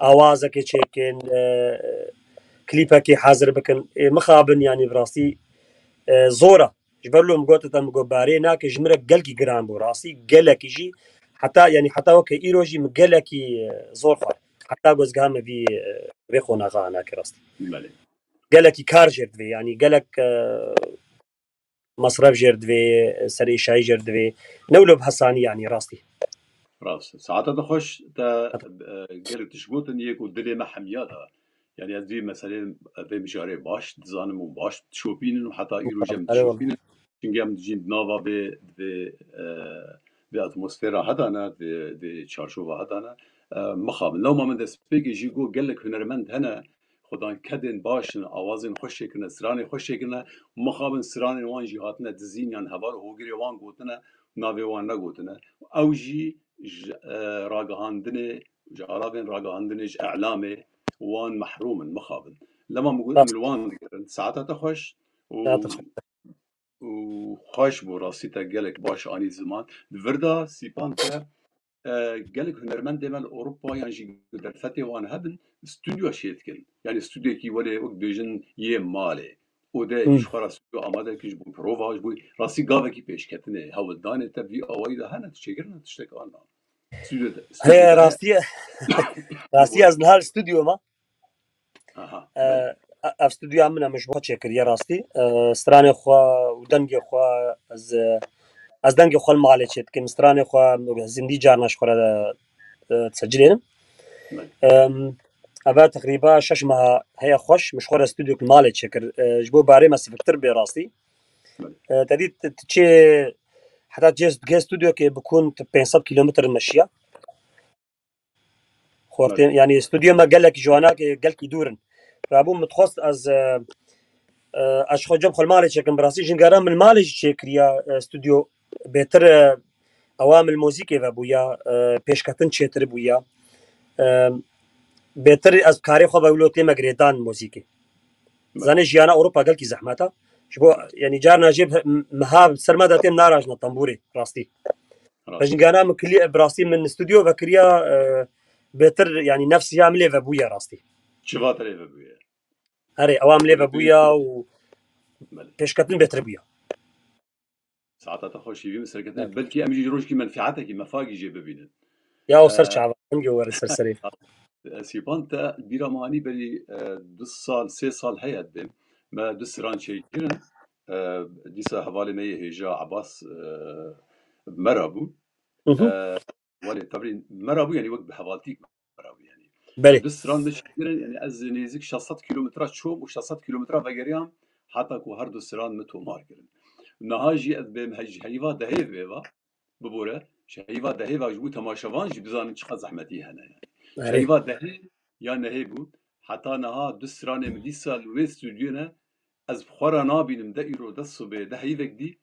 S7: آوازة كتشيكن كليبا كي حاضر بكن مخابن يعني براسي زورة جبرلو مقوتة مقباري ناك جمرك قلقي قران براسي قلق يجي حتى وەکە ئیرۆژی گەلێکی زۆر خوارد حتا گۆزگامە بێ خۆناغا ناکەڕاستی گەلێکی کار ژێر دوێ ینی گەلک مەصرف ژێر دوێ سەری شایی ژێر دوێ نەولۆ هەسانی ینی ڕاستی
S2: ڕاست ساعتە دەخۆش گەلک تشگوتن یەک و دلێ مە حەمیادا يعني هذه مثلا في مجاري باش تزانم وباش تشوفين وحتى يروجم تشوفين كنجام تجين نافا بأتموسفيرا هدانا بشارشوفا هدانا مخابن لو ما من دسبيجي جيجو قال لك هنرمند هنا خدان كدن باشن آوازن خوش كنا سراني خوش كنا مخابن سراني وان جهاتنا دزين يعني هوار هوجري وان قوتنا نافي وان نقوتنا أو جي راجهاندنه جعلابين راجهاندنه إعلامي وان محروم مخابن لما موجود الوان ساعتها تخش وخاش بو راسي تقلك باش اني زمان الفردا سيبانتا قالك هنرمند ديمال اوروبا يعني در فتي وان هبن استوديو شيتكن يعني استوديو كي ولا اوكديجن يمالي وده شخرا استوديو اماده كيش بو بروفاج بو راسي غاوكي پیش كتنه هاو دانه تبي اويدا هنا تشكرنا تشتكانا
S7: هي راسي از نهار استوديو ما استوديو عمنا مجموعة شكرية راستي ستراني خوا ودنجي خوا از دنجي خوا المعالي شتكن ستراني خوا زندي جارناش خوا تسجلين أبا تقريبا شش ماه هي خوش مش خوا استوديو المعالي شكر جبو باري ما سفكتر براسي تدي تشي حتى جي استوديو كي بكون 500 كيلومتر مشية خورتين يعني استوديو ما قال لك جوانا قال لك يدورن رابو متخصص از خود جم خل مالي شكل براسي جنگارام المالي شكريا استوديو بهتر عوامل موسيقى و بويا پیشکتن چتر بويا بهتر از کاری خو بولوتي مغريدان موسيقى زاني جيانا اوروبا قال كي زحمتا شبو يعني جارنا جيب مها سرمدتين ناراجنا طنبوري راستي جنگارام كلي براسي من استوديو وكريا بهتر يعني نفس يعمل و بويا راستي
S2: شبات لي بويا
S7: هري اوام لي بويا و پیشکتن بهتر بويا
S2: ساعتها تخش يبي مسركتنا بلكي امجي روش كي منفعتك مفاقي جي ببينن
S7: يا وصر شعب امجي ور سرسري
S2: سيبانتا بيراماني بلي 2 سال 3 سال هيدم ما دسران شي جن ديسا حوالي مي هجا عباس مرابو ولي تبرين مرابو يعني وقت بحوالتيك مرابو يعني
S7: بله
S2: دسران مش يعني از نيزك 600 كيلومترات شوم و600 كيلومترات وغيريام حتى كو هر دسران متو ماركرن نهاجي بهم هيوا دهيف بيوا ببوره شهيوا دهيف واجبو تماشاوان جي بزانن چقدر زحمتي هنا يعني شهيوا دهي يا نهيبو حتى نها دسران مديسا لو استوديونا از بخورا نابينم ده ايرو دسو به دهيفك دي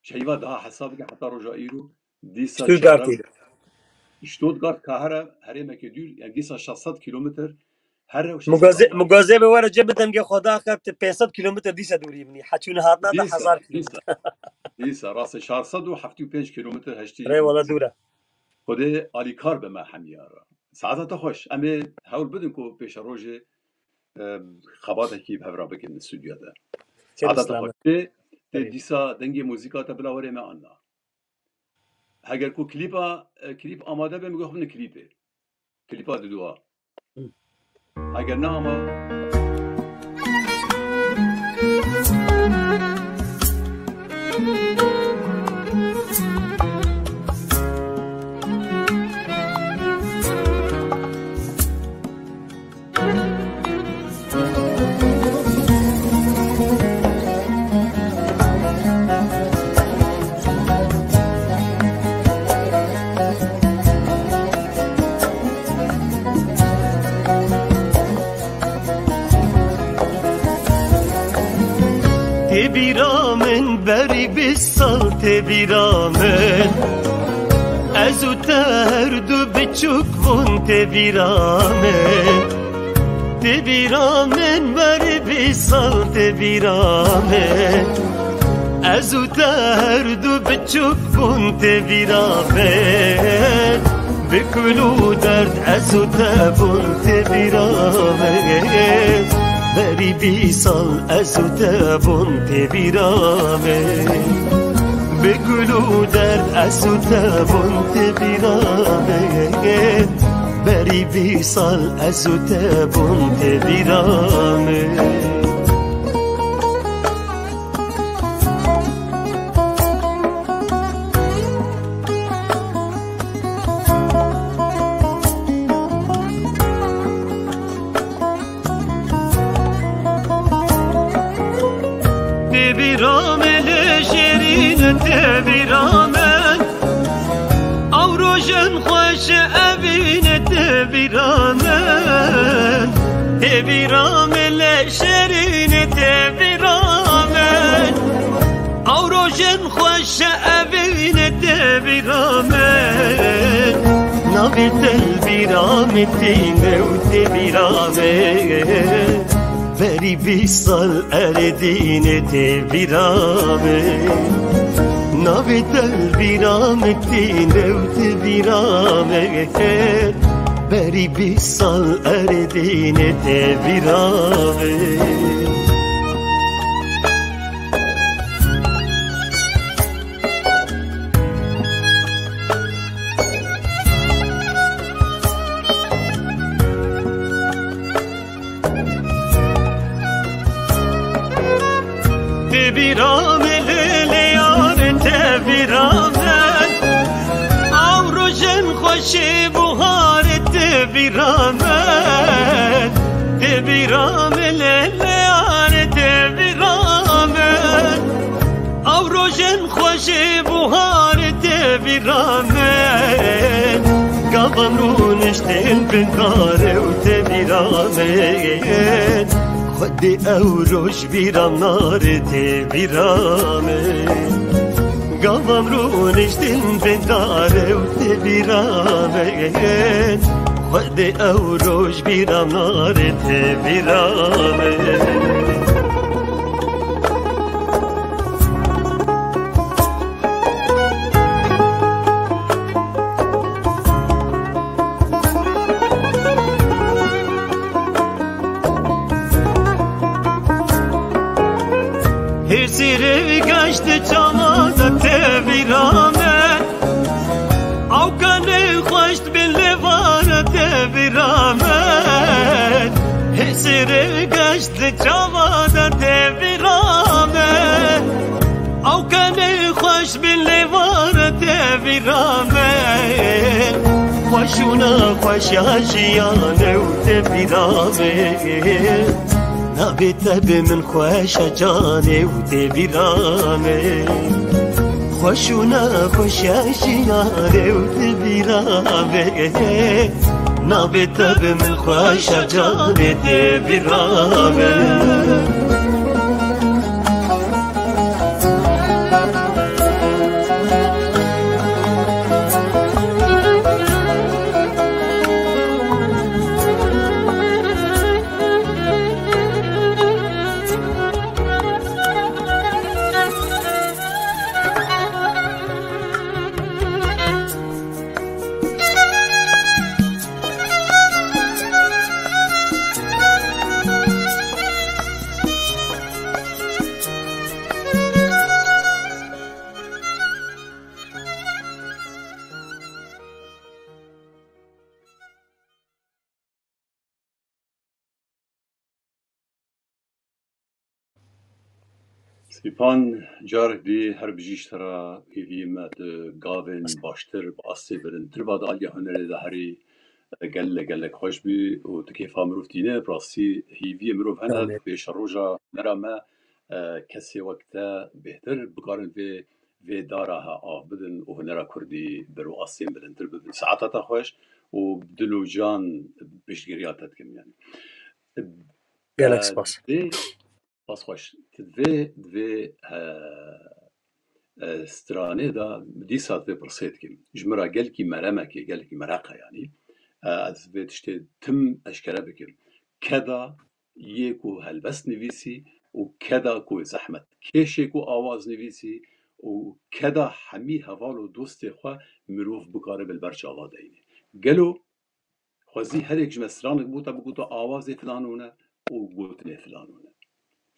S2: شهيوا ده حسابك حتى رجا ايرو ديسا شتوتغارت كهرة هريمه كدير يعني ديسا 600 كيلومتر هر
S7: مغازه به ور جب دنگ خدا خط 500 كيلومتر ديسا دوري مني حچون هاتنا ده 1000 كيلومتر
S2: ديسا راس 475 كيلومتر هشتي
S7: ري ولا دوره
S2: خدي علي كار بما حميارا ساعتها خوش اما حاول بدن كو پیش روزه خباته کی بهرا بکن استودیو ده ساعتها خوش ديسا دنگ موزیکا تا بلا وره ما انا اگر کو کلیپ آماده به میگه خب کلیپا دوا اگر نه اما
S10: تبيرامن بري بالصل تبيرامن ازو تهردو بتشوكفون تبيرامن بري بالصل تبيرامن ازو تهردو بتشوكفون تبيرامن بكلو درد ازو تابون تبيرامن بری بیسال از او تبون تبیرامه بگلو درد از و تبون تبیرامه بری 20 سال از و تبون تبیرامه تبیرامن او روشن خوش اوین تبیرامن تبیرامن شرین تبیرامن او روشن خوش اوین تبیرامن ناوی تلبیرام تینه و تبیرامن بری 20 سال اردین تبیرامن ناوی دل بیرام تینه و تبیرامه بری 20 سال اردین تبیرامه تبیرامه تبیرامن او روشن خوشی بهار تبیرامن تبیرامن لیان تبیرامن او روشن خوشی بهار تبیرامن گابم رو نشتین بنکاره و تبیرامن خودی او روش بیرام نار تبیرامن گاوام رو نشتین بنداره و تبیرامه خود او روش بیرام نار تبیرامه هرسیره گشت چامادا تبیرامن او کنه خوشت بین لوارا تبیرامن هرسیره گشت چامادا تبیرامن او کنه خوش بین لوارا تبیرامن خوشونا خوش آشیانه و تبیرامن نابی تب من خوش جانه و تبیرامه خوشونا خوش آشیانه و تبیرامه نابی تب من خوش جانه تبیرامه
S2: سپان جار بی هر بجیش ترا ایویمت گاوین باشتر باسی برندتر باد آلیا هنر دهری گل خوش بی و تکیفا مروفتینه براسی هیوی مروف هند بیش روژا نرامه کسی وقتا بهتر بکارن و دارها آف بدن و هنر کردی برو آسیم برندتر بدن ساعتات خوش و دلو جان بشگریاتت کم یعنی
S7: گلکس باس
S2: باز خوش دوی استرانه دا دی ساعت به پرسید کم جمرا گل کی مرمه که گل کی مرقه یعنی از به تشته تم اشکره بکم کدا یکو هلبست نویسی و کدا کو زحمت کشه کو آواز نویسی و کدا همی حوال و دوست خواه مروف بکاره بالبرچ آواده اینه گلو خوزی هر یک جمسترانک بوتا بگوتا آواز فلانونه و گوتنه فلانونه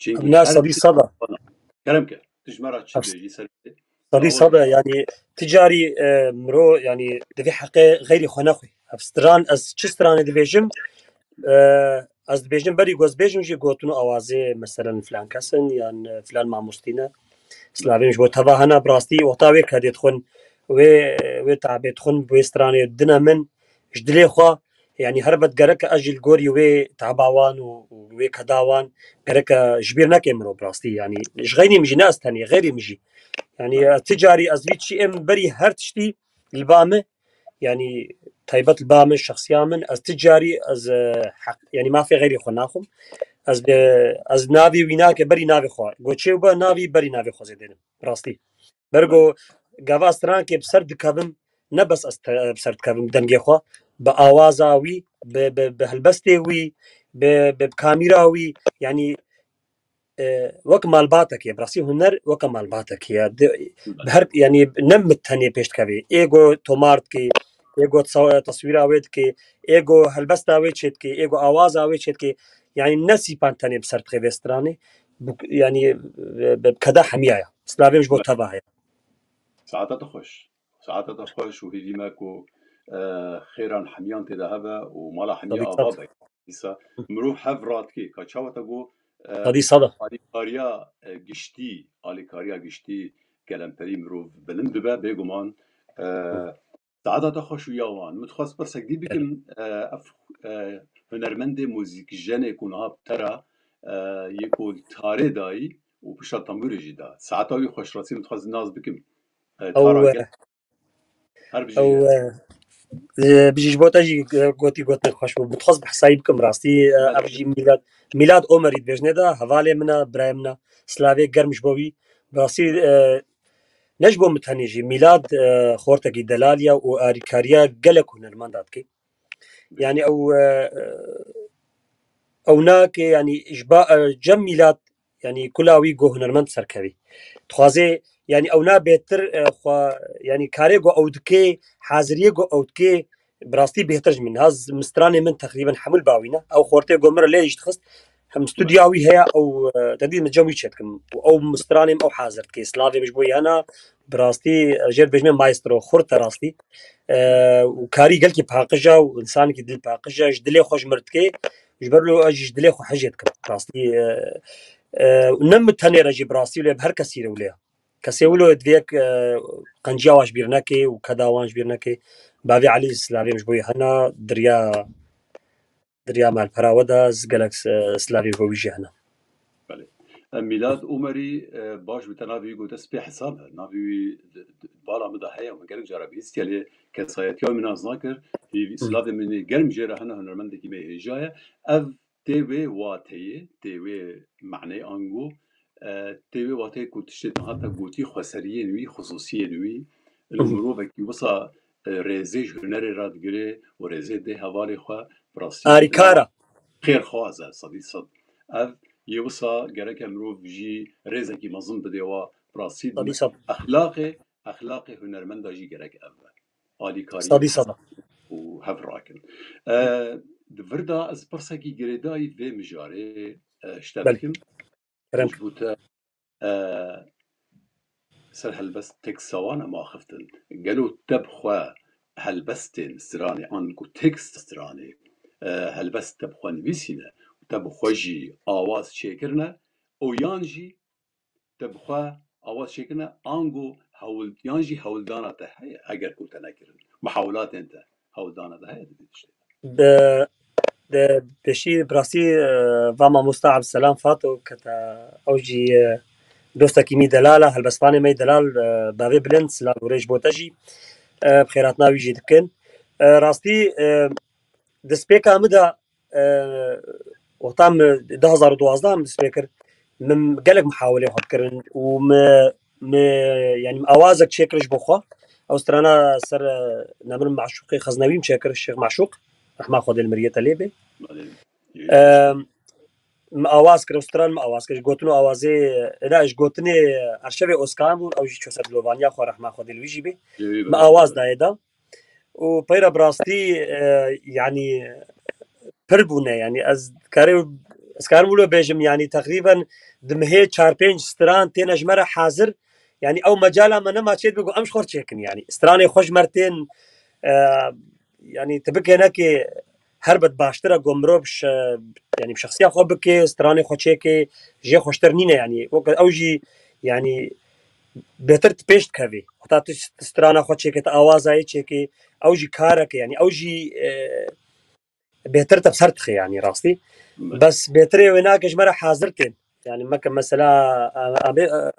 S7: الناس دي صدى
S2: كلام كده تجمرة تشبه سريع
S7: صدي صدى يعني تجاري مرو يعني دفي حقي غيري خناخي افستران از چستران دبيجم از دبيجم بري گوز بيجم جي گوتنو اوازي مثلا فلان كسن يعني فلان ماموستينا سلاوي مش بو تبا هنا براستي وطاوي كديت خن و تعبت خن بوستراني دنا من جدلي خو يعني هربت جرك اجل غوري و تعباوان و كداوان جرك جبيرنا كمرو براستي يعني ايش غيري مجي ناس ثاني غيري مجي يعني تجاري ازويت شيء ام بري هرتشتي البامه يعني تايبت البامه الشخصيه من از تجاري از حق يعني ما في غيري خناخم از نافي ويناك بري نافي خو غوتشي وبا نافي بري نافي خو زيدن براستي برغو غافاستران كي بسرد كابم نبس بسرد كابم دنگي خو باوازاوي بهلبستي وي بكاميراوي يعني وەک مالباتێک براسی هوەر وەکە مالباتێک هەر ینی نەمت هەنێ پێشتکەوێ ئێگۆ تۆمارتکە ئێگۆ تەسویراوێتکە ئێگۆ هەلبەستاوێ چێتکە ئێگۆ ئاوازاوێ چێتکە ینی نەسیپان تەنێ بسەر تخێوێسترانێ ینی کەدا هەمیایە سلاوێش بۆ تەباهەیە
S2: سعادة خوش وهيدي ماكو خيران حميان تدا هبا ومالا حمية أبابا مروح هفراتكي كاتشاوة تقو
S7: صدي صدى
S2: آلیکاریا گشتی کلمپری مروف بلند به بگمان سعادت خوش و یاوان متخصص پر سگدی بکن هنرمند موزیک جن کنها ترا یکو تاره دایی و پشت تنبور جدا ساعتاوی خوش راسی متخصص ناز بکن
S7: او بيجي بوتاجي قوتي خوش متخصص بحسايب كم راستي افجي ميلاد عمري بجندا حواله منا برايمنا سلاوي گرمش بوي راستي نجبو متهنيجي ميلاد خورتكي دلاليا و اريكاريا قلك هنرمنداتكي يعني او ناك يعني اجباء جم ميلاد يعني كلاوي جو هنرمند سركوي تخازي يعني او نا بهتر خو يعني كاريغو اودكي حاضريغو اودكي براستي بهتر من هاز مستراني من تقريبا حمل باوينا او خورتي غمر ليش تخص هم استوديوي هي او تدي مجموي شتكم او مستراني او حاضر كي سلافي مش بوي انا براستي جير بجمه مايسترو خورت راستي وكاري قال كي باقجا وانسان كي دل باقجا جدلي خوش مرتكي جبرلو اجي جدلي خو حجتكم براستي نمت هني رجي براستي ولا بهر كثير ولا كسيولو ديك قنجيا واش بيرناكي وكداوانش بيرناكي بابي علي سلافي مش بوي هنا دريا مال براودا زغلكس سلافي بويجي هنا
S2: ميلاد عمري باش بتنافي قلت اسبي حساب نافي بالا مدحيه ومقالك جرابيست يلي كسايت يوم من ازناكر في سلافي من قرم جيره هنا هنرمندكي مي هجايه اف تيوي واتي تيوي معني انغو تيوي واتي كنت شت حتى قوتي خسريه نوي خصوصيه نوي المروبه كي وصا ريزيج هنري رادغري وريزي دي حوالي خو براسي
S7: اريكارا
S2: خير خوازه صدي صد اف يوصا جرك مروف جي ريزكي مظن بديوا براسي اخلاقي هنرمند جي جرك اف اليكاري
S7: صدي صد
S2: وهفراكن دفردا از برسكي جريداي في مجاري اشتبكم مجبوطه سر هلبست تكسوانا ما خفتن قالوا تبخوا هلبستن سراني انكو تكست سراني هلبست تبخوا نويسينه تبخوجي آواز شكرنا او يانجي تبخوا آواز شكرنا انغو حول يانجي حول دانا تهي اگر كنت نكرن محاولات انت حول دانا تهي
S7: بشي براسي فاما مستعب السلام فاتو كتا اوجي دوستكي مي دلاله هلبسطاني مي دلال بابي بلند سلام وريج بوتاجي بخيراتنا ويجي دكن راستي دسبيكا مدى وقتام 2012 دسبيكر من قالك محاوله فكرن يعني اوازك شكرش بخوا او استرانا سر نمر معشوقي خزنوي مشكر الشيخ معشوق رحمه خد المريه تليبي اواز كرستران اواز كش غوتنو اوازي راش غوتني ارشيف اوسكامبول او جي چوسر لوفانيا خو رحمه خد الويجي بي ما اواز دايدا و بيرا براستي يعني پربونه يعني از كارمولو بيجم يعني تقريبا دمهي 4-5 ستران تينجمره حاضر يعني او مجالا ما نما تشيد بقول امش خور تشيكن يعني استراني خوش مرتين يعني تبكي هناك هربت باشترا قمروبش يعني بشخصيه خو بكي استراني خو تشيكي جي خوشترنينه يعني وقت اوجي يعني بهتر بيشت كافي حتى استرانا خو تشيكي اوازاي تشيكي اوجي كارك يعني اوجي بهتر تبصرتخ يعني راستي بس بهتري ويناك جمره حاضرتين يعني ما كان مثلا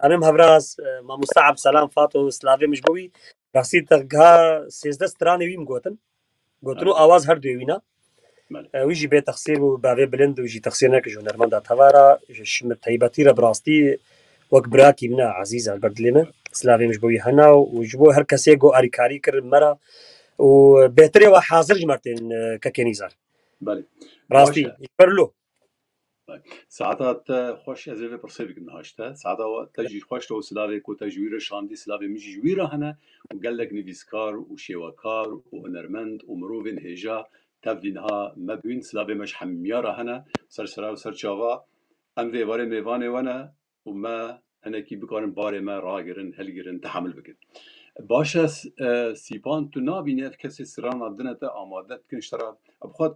S7: امام هبراس ما مصعب سلام فاتو سلافي مش بوي راسي تلقاها سيزده ستراني ويم قوتنو اواز هر دوينا ويجي بيت تخسير وبافي بلند ويجي تخسيرنا كجونرمان دا تفارا شمت هيباتيرا براستي وك براكي منا عزيزه البردليمه سلافي مش بوي هنا وجبو هر كسي جو اريكاري كر مره وبهتري وحاضر جمرتين ككنيزار
S2: بله
S7: راستي يبرلو
S2: ساعات خوش از وی پرسیبی کنه هاشته ساعات تجی خوش تو سلاوی کو تجویر شاندی سلاوی میجی جویره هنه و گلک نویسکار و شیواکار و هنرمند و مروین هجا تبدینها مبین سلاوی مش حمیاره هنه سرسرا و سرچاوا ام وی واره میوانه ونه و ما هنه کی بکارن باره ما راگرن هلگرن تحمل بکن باشه سیپان تو نابینه کسی سران عدنه تا آماده کنشترا ابخواد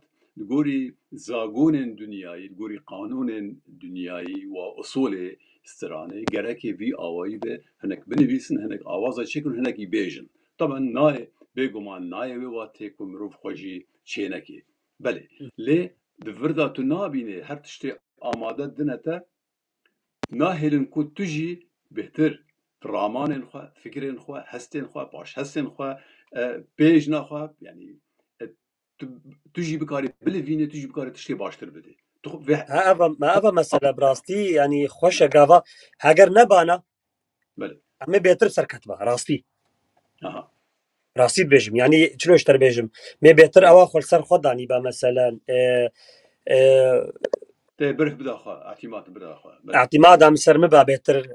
S2: گوری زاگون دنیایی گوری قانون دنیایی و اصول استرانه گرکی وی آوایی به هنک بنویسن هنک آوازا چکن هنکی بیجن طبعا نای بگمان نای وی واتی که مروف خوشی چینکی بله لی دوردا تو نابینه هر تشتی آماده دنه تا ناهلن کو تجی بهتر رامان خواه فکر خواه هستن خواه باش هستن خواه بیج نخواه یعنی تجي بكاري بلفيني تجي بكاري تشتي باشتر بدي
S7: ما أفا مسألة براستي يعني خوش قافا هاجر نبانا
S2: بله
S7: أما بيتر سر كتبه راستي راستي بيجم يعني شلو اشتر بيجم ما بيتر أواخر سر خداني با مثلا
S2: بره بداخل اعتماد بداخل
S7: اعتماد عم سر مبا بيتر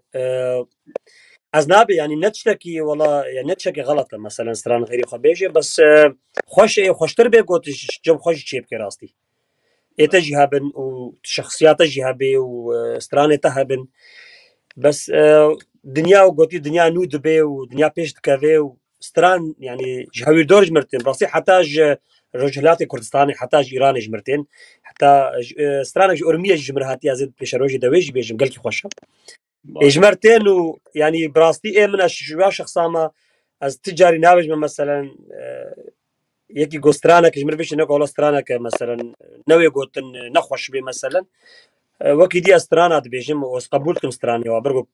S7: أزنابي يعني نتشتكي والله يعني نتشكي غلط مثلا سران غيري خبيجي بس خوشتر بيقوتش جم خوش شيء بكراستي إتجي هابن وشخصيات جهابي وسترانة هابن بس دنيا وقوتي دنيا نود بي ودنيا بيش كافي وستران يعني جهوير دورج مرتين براسي حتى رجلاتي كردستاني حتى إيراني جمرتين حتى سترانة أورمية جمرهاتي أزيد بيش روجي دويج بيجم قلكي خوشة إجمرتين ويعني براستي من شو شخصا ما از تجاري نابج مثلا يكي غوسترانا كجمر بيش نكو غوسترانا كمثلا نوي غوتن نخوش بي مثلا وكي دي استرانا بيجم وس قبولكم استراني وبرغو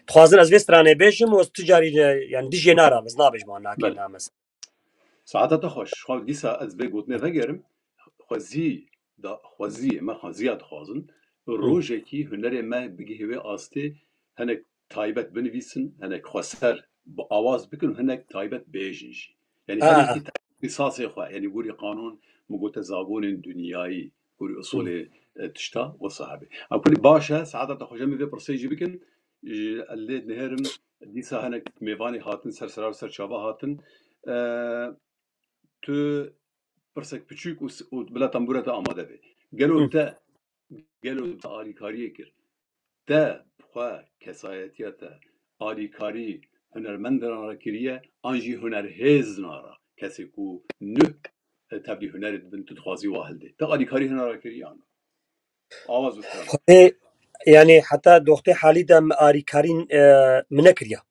S7: تخازن از استراني بيجم وس تجاري يعني دي جينارا بس نابج ما ناكي نامس
S2: ساعات تخوش خو ديسا از بي غوتنه فگرم خوزي دا خوزي ما خوزيات خوازن روجكي هنر ما بگي هوي آسته هنك تايبت بنويسن هنك خوسر با آواز بكن هنك تايبت بيجنجي يعني هنك قصاصي خو يعني قولي قانون مقوت زاغون دنياي قولي اصول تشتا وصحابي او كل باشا ساعات تخوجم في برسيجي بكن اللي نهرم ديسا هنك ميفاني هاتن سرسرار سرچاوا هاتن تو برسك بچوك و بلا تنبورة آماده بي گلو تا آلیکاریه کرد تا بخوا کسایتیه تا آلیکاری هنرمندان را کریه آنجی هنرهز نارا کسی کو نه تبلی هنرت بنت تخوازی واحد ده تا آلیکاری هنر را کریه آن آواز بسترم
S7: يعني حتى دوختي حالي دم آلیکارین منکریه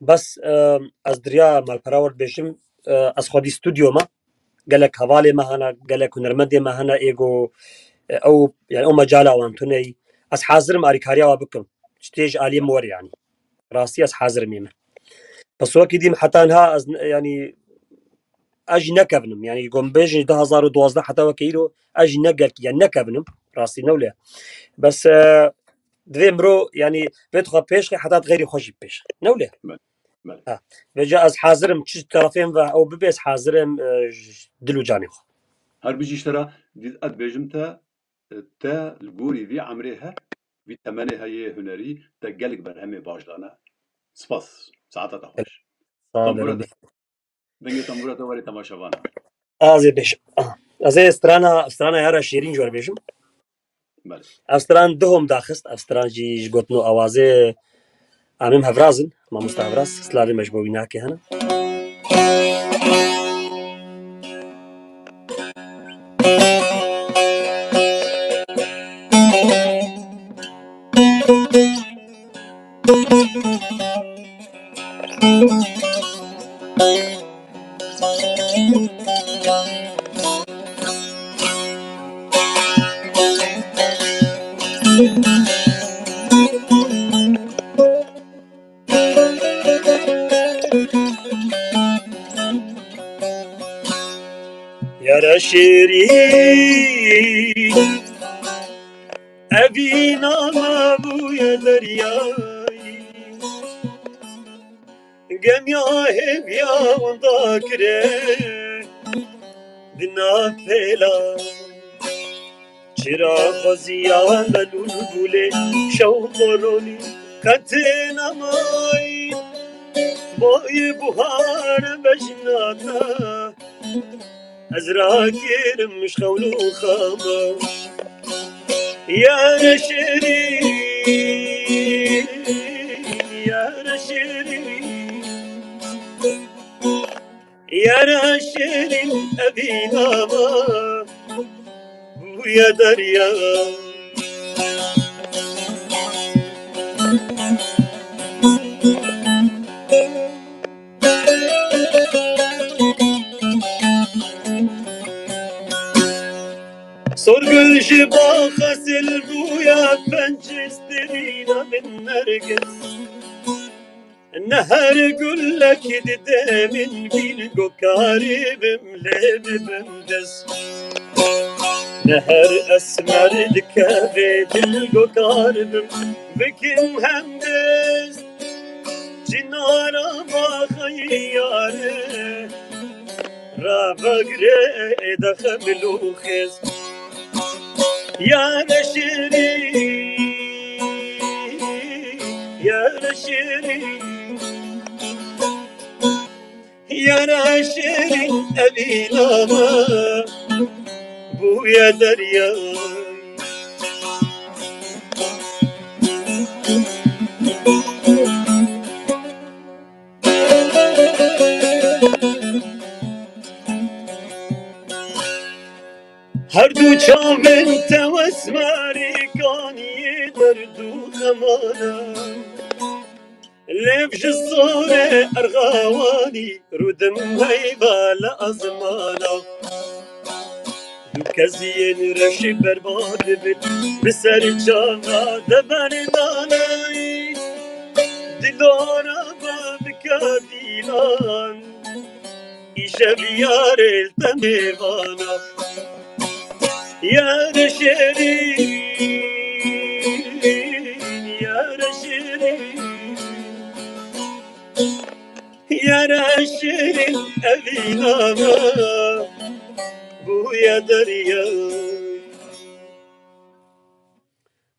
S7: بس از دریا مالپراورد بيشم از خودی استودیو ما قالك حوالي ما هنا قالك هنرمندي ما هنا ايجو او يعني او مجاله وانتوني اس حاضر ماريكاريا وبكم ستيج عالي مور يعني راسي اس حاضر ميمه بس وقت دي حتى انها يعني اجي نكبنم يعني قوم بيجي 2012 حتى وكيلو اجي نقل يعني نكبنم راسي نوله بس دوی مرو يعني بيدخل بيش حتى غيري خوش بيش نوله بجا از حاضرم چه طرفين او ببيس حاضرم دلو جاني خو
S2: هر بيجي اشترى اد بيجمتا تا الجوري في عمرها في ثمانية هي هنري تقلق برهمي باجدانا سباس ساعتها تخوش تنبورة دنجي تنبورة توري تماشاوانا
S7: ازي بيش ازي استرانا يارا شيرين جوار بيشم
S2: بله
S7: استران دهم داخست استران جي قطنو اوازي ئامم هەڤرازن مامۆستا هەڤراز سلاوی مەژبەوی ناکێ هەنا
S10: یارە شیرین ئەڤی نامە بوویە دەریایی گەمیا هێویا وەندا کرێ دنا پێلا چراغەزیان بە لولبولێ شەو قۆڕۆنی کەتێ نەمای بۆی بوهارە بەژناتە ئەزراگێرم مشخەول و خەمە یارە شیرین یارە شیرین یارە شیرین ئەڤی نامە بوویە دەریا سۆرگل ji baxa silbûya pençesterîna min nergis ne her gullekî dide min bîn gokarî bim lê bibim dest ne her esmer dikeve dil gokar bim bikim hem dest cinara baxayî yare ravagre daxemlu xez yâre şirin, yâre şirin, yâre şirin evî nama bûye derya. Her du çavên te wesmerî kaniyê derdu xemana Lev ji sorê erxawanî rûdim heyva li azmana Du keziyên reşî berbad dibin bi ser çava de berdanayî Dilara bike dîlan îşev yarê te mêvana yâre şirin, yâre şirin, yâre şirin evî nama bûye derya.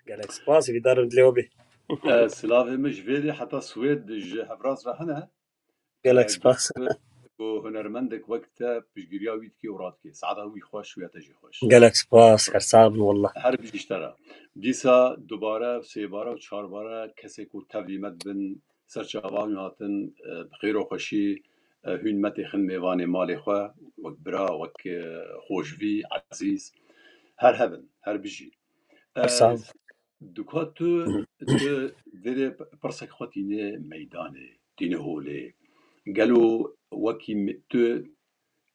S10: Gelek spas vî darim dilê we bê.
S2: Silavê min ji vêrê heta Swêd ji Hevraz re hene.
S7: Gelek spas.
S2: Bu hunermendek wek te piştgiriya wî dikê û radikê. Saeta wî xweş wê te jî xweş.
S7: Gelek spas her sağ bin wallah.
S2: Her bijîştera. Dîsa dubare, sêbare û çarbare kesek û tevlî me dibin serçava hûn hatin bi xêr û xweşî hûn me têxin mêvanê malê xwe wek bira wek xweşvî ezîz her hebin her bijî.
S7: Her sağ bin.
S2: Duka tu vêrê pirsek xwe tîne meydanê tîne holê gelo wekî tu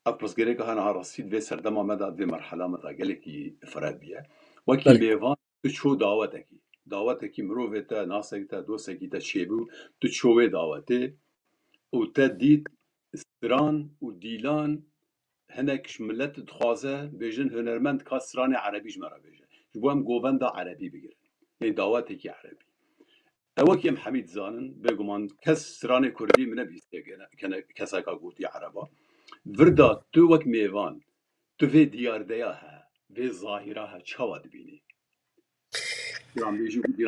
S2: ev pirsgirêka hene rastî vê serdema me da vê merhela me da gelekî fireb biye wekî mêvan tu çû dawetekî mirovê te nasekî te dosekî te çêbû tu çû wê dawetê û te dît stran û dîlan hinek ji millet dixwaze bêjin hunermend ka stranê erebî ji me re bêje ji bo em govenda erebî bigirin yê dawetekî erebî ew wekî em hemî dizanin bêguman kes stranê kurdî min nebîstiye keseka gotî ereba virda tu wek mêvan tu vê diyardeya he vê zahîra he çawa dibînî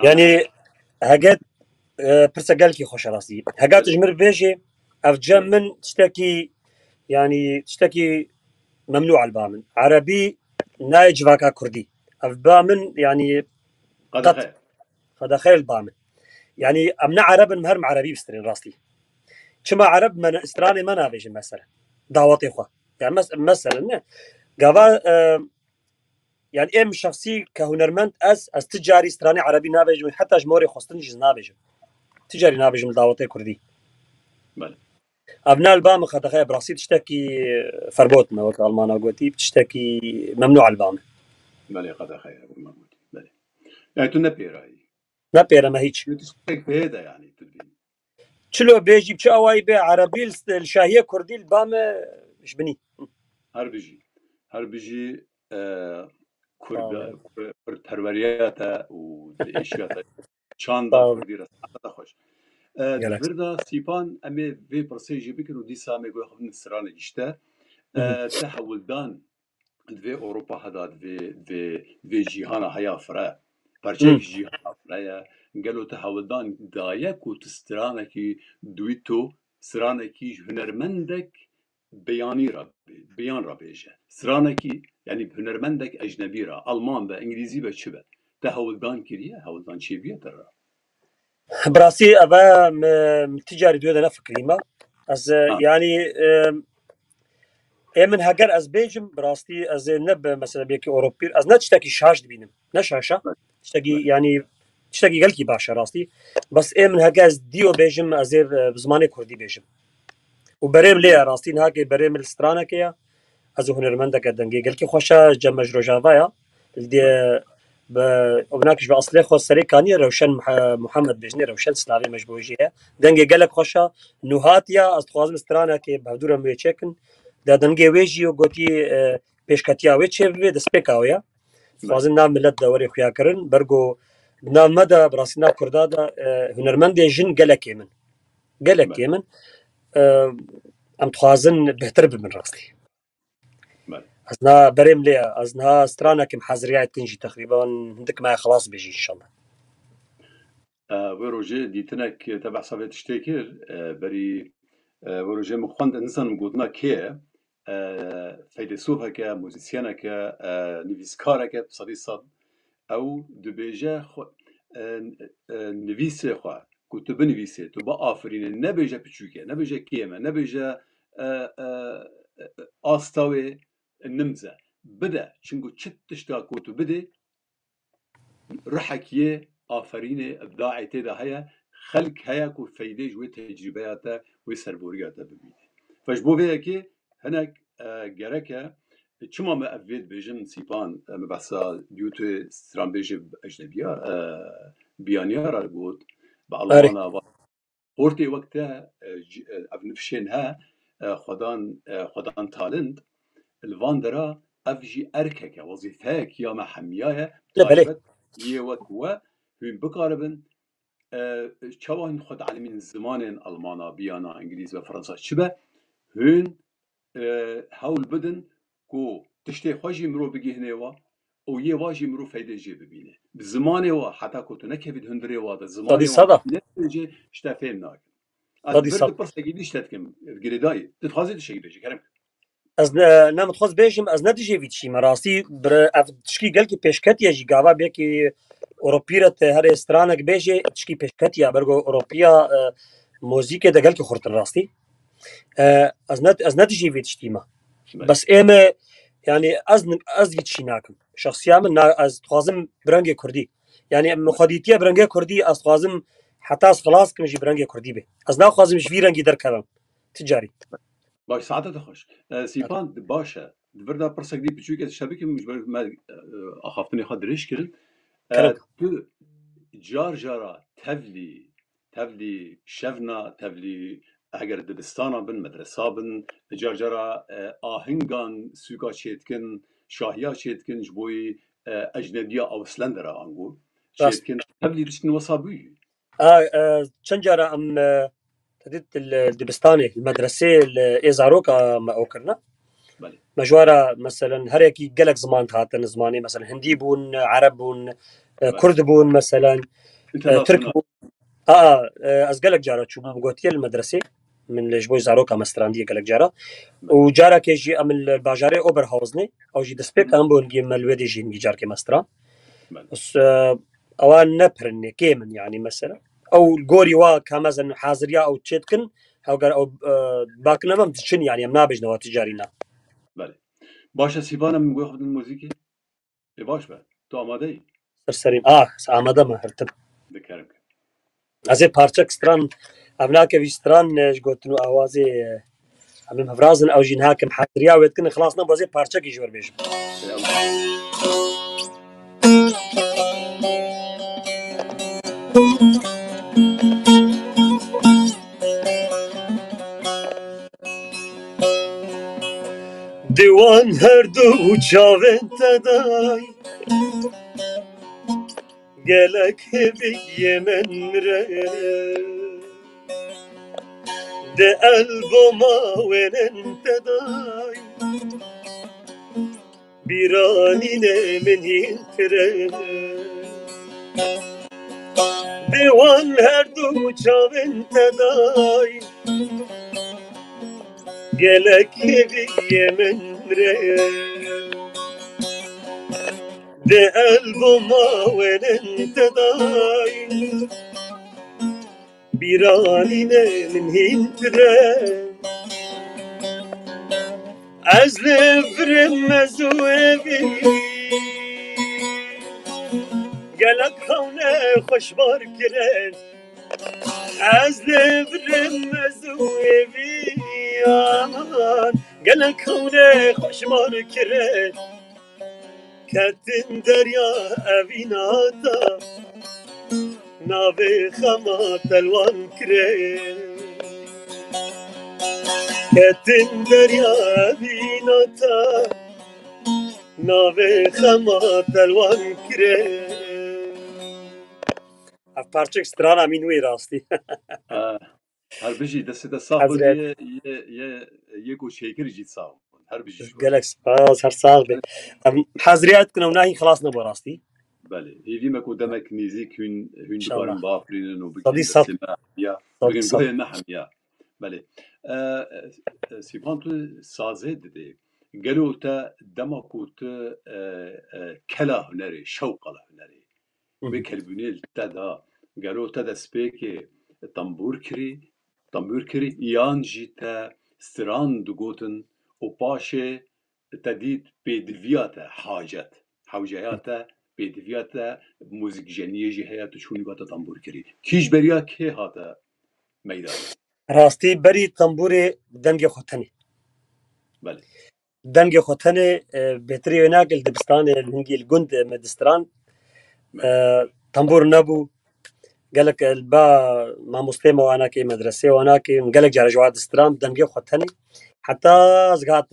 S7: yani heget pirsa gelkî xweş e rastî heget ji min bêje ev cem min tiştekî yani tiştekî memnû el ba min erebî nayê civaka kurdî ev ba min yani qedexeyl ba min يعني امنا عرب مهرم عربي بسترين راستي كما عرب من استراني ما نافيج مثلا دعوتي خو يعني مثلا قابا يعني ام شخصي كهنرمند از تجاري استراني عربي نافيج حتى جمهوري خصتن جز نافيج تجاري نافيج من دعوتي كردي
S2: بله
S7: ابناء البام خدخه براسي تشتكي فربوتنا وقت المانا قوتي بتشتكي ممنوع البام
S2: بله قد خير ابو محمود بله يعني تنبير هاي
S7: نبير ما هيك
S2: تشتكي بهذا يعني تدبين
S7: شلو بيجي بشو اواي بي عربي الشاهيه كردي البام مش بني
S2: هربجي كرد پرورياتا و اشياء چاندا كردي رسالة خوش دفردا سيبان امي في برسيجي بكرو دي سامي قوي خبن السرانة جشتا تحول دان في اوروبا هداد في جيهانا هيا فرا برشيك جيهانا فرا قالوا تحول دان دايك و تسترانكي دويتو سرانكي هنرمندك بيان را بيجه سرانكي يعني هنرمندك اجنبي را المان با انجليزي با چبه تحول دان كريه حول دان شي بيه ترى
S7: براسي ابا تجاري دوده نفكري ما از يعني من هاجر از بيجم براستي از نب مثلا بيك اوروبي از نتشتكي شاش دبينم نشاشا تشتكي يعني تشتكي قالكي باشا راستي بس من هاجر ديو بيجم از بزماني كردي بيجم وبريم ليه راستي هاكي بريم السترانه كيا از هنرمندك دنگي قالكي خوشا جمج روجافايا دي وبناكش باصلي خو سري كاني روشن محمد بجني روشن سلاوي مجبوجيه دنگي قالك خوشا نوهاتيا از خوازم سترانه كي بهدور مي تشيكن دا دنگي ويجي وغوتي بيشكاتيا ويتشي د سبيكاويا خوازم نام ملت دوري خويا كرن برغو نام مدى براسنا كردادا هنرمند جن قالك يمن ام تخوازن بهتر بمن راستي ازنا بريم ليه ازنا سترانا كم حزريات تنجي تقريبا عندك ما خلاص بيجي ان شاء الله
S2: وروجي ديتنك تبع صفات تشتكر بري وروجي مخوند انسان قلنا كي فيلسوفا كا موزيسيانا كا نيفيسكارا كا بصدي صد او دبيجا نویسه خواه که تو بنویسه تو با آفرینه نبیجه پچوکه نبیجه کیمه نبیجه آستاوی نمزه بده چونکو چت تشتا که تو بده رحکیه آفرینه ابداعی تیده هیا خلق هیا که فیده جوی تجربیاتا و سربوریاتا ببینه فجبو بيه که هناك گرکه چما ما افید بیجن سیپان مبحثا دیوتو ستران بیجه اجنبیا بیانیا را گود با آلمانا و قرطي وقتها افنفشينها خدان تالنت الفاندرا افجي اركك وظيفاك يا محمياها
S7: لا
S2: يوكوا هم بقاربن چاوان خد علمين الزمان المانا بيانا انجليز و فرنسا شبه هن هول بدن كو تشتي خوشي مرو بگهنه و او یه واجی مرو فایده جی ببینه زمانه و حتی که تو نکفید هندره و زمانه و نتیجه اشتفهم ناک از برد پرس اگیدی اشتفکم گریدایی تتخوازی تشکی بیجی کرم
S7: از نمتخواز بیجم از نتیجه ویدشی مراستی بر تشکی گل که پیشکت یا جی گاوا بیا که اوروپیرت هر استرانک بیجی تشکی پیشکت یا برگو اوروپیا موزیک دگل که خورتن راستی از نتیجه ویدشتی ما بس ایمه يعني از يتشي ناكم شخصيا من از خوازم برنگه كردي يعني مخديتيه برنگه كردي از خوازم حتى از خلاص كمجي برنگه كردي به از نا خوازم شوي رنگي در كلام تجاري
S2: باش ساعتها خوش سيبان باشا بردا برسك دي بچوك شبكه مجبر ما اخافتني خدريش كرن تو جارجارا تفلي شفنا تفلي اگر دبستانا بن مدرسه بن جارجارا آهنگان سوگا چیتکن شاهیا چیتکن جبوی اجنبیا او سلندرا انگو چیتکن تبلی رشتن وصابوی
S7: چند جارا ام تدت الدبستاني المدرسه الازاروكا ما اوكرنا مجوارا مثلا هر يكي قلق زمان هاتن زماني مثلا هندي بون عرب بون كرد بون مثلا ترك بون از قلق جارا شو بقوتي المدرسه من لجبوي زاروكا مسترانديه قلق جارا وجارا كيجي ام الباجاري اوبر هاوزني او جي دسبيك ام بون جي ملودي جي جار كي مسترا بس اوان نبرني كيمن يعني مثلا او الجوري وا كمثلا حاضريا او تشتكن او باكنا ما تشن يعني منابج نوا تجارينا
S2: بله باشه سیبانم میگوی خود موزیکی باش به تو آماده ای
S7: سرسرين آماده ما هرتب
S2: دکرم
S7: از پارچه ستران ابناك في ستران جوتنو اوازي عم مفرازن او جين هاكم حاضريا ويتكن خلاصنا بوزي بارچه كي جور بيش
S10: دیوان هر دو چاوین تدای گلک هبی من مره ده البوما وين تدای بیرانی من هینتره دیوان هر دو چاوین تدای گلک هبی من مره ده البوما وين تدای بیرانی من هینتره از لفرم مزوبی گلک خونه خوشبار کرد از لفرم مزوبی آمان گلک خونه خوشبار کرد کتن دریا اویناتا ناوی خما تلوان کرد کتن دریا اویناتا ناوی خما تلوان کرد
S7: اف پارچه ستران امین وی راستی
S2: هر بجی دست صاحب یه گوشهکر جیت صاحب هر بجی شو
S7: گلک سپاس هر سال به حاضریات کنم نهی خلاص نبو راستی
S2: بله هیوی مکو دمک نیزی کن هون دکارم بافرین و
S7: صدی صد
S2: یا بگن گوه نحم یا بله سیپان تو سازه دیده گلو تا دمکو تا کلا هنری شوق هنری و کلبونیل تا دا گلو تا دسپیک تنبور کری یان جی تا ستران دو گوتن و پاشه تدید بدویات حاجت بدویات موزیک جنیه جی هیا تو چونی گاتا تنبور کری کیش بریا که هاتا میدان
S7: راستی بری تنبور دنگ خوتنی
S2: بله
S7: دنگ خوتنی بهتری و ناقل دبستان الهنگی الجند مدستران تنبور نبو قالك البا ما مسلمه وانا كي مدرسه وانا كي قالك جاري جواد استرام دنجي خوتني حتى زقات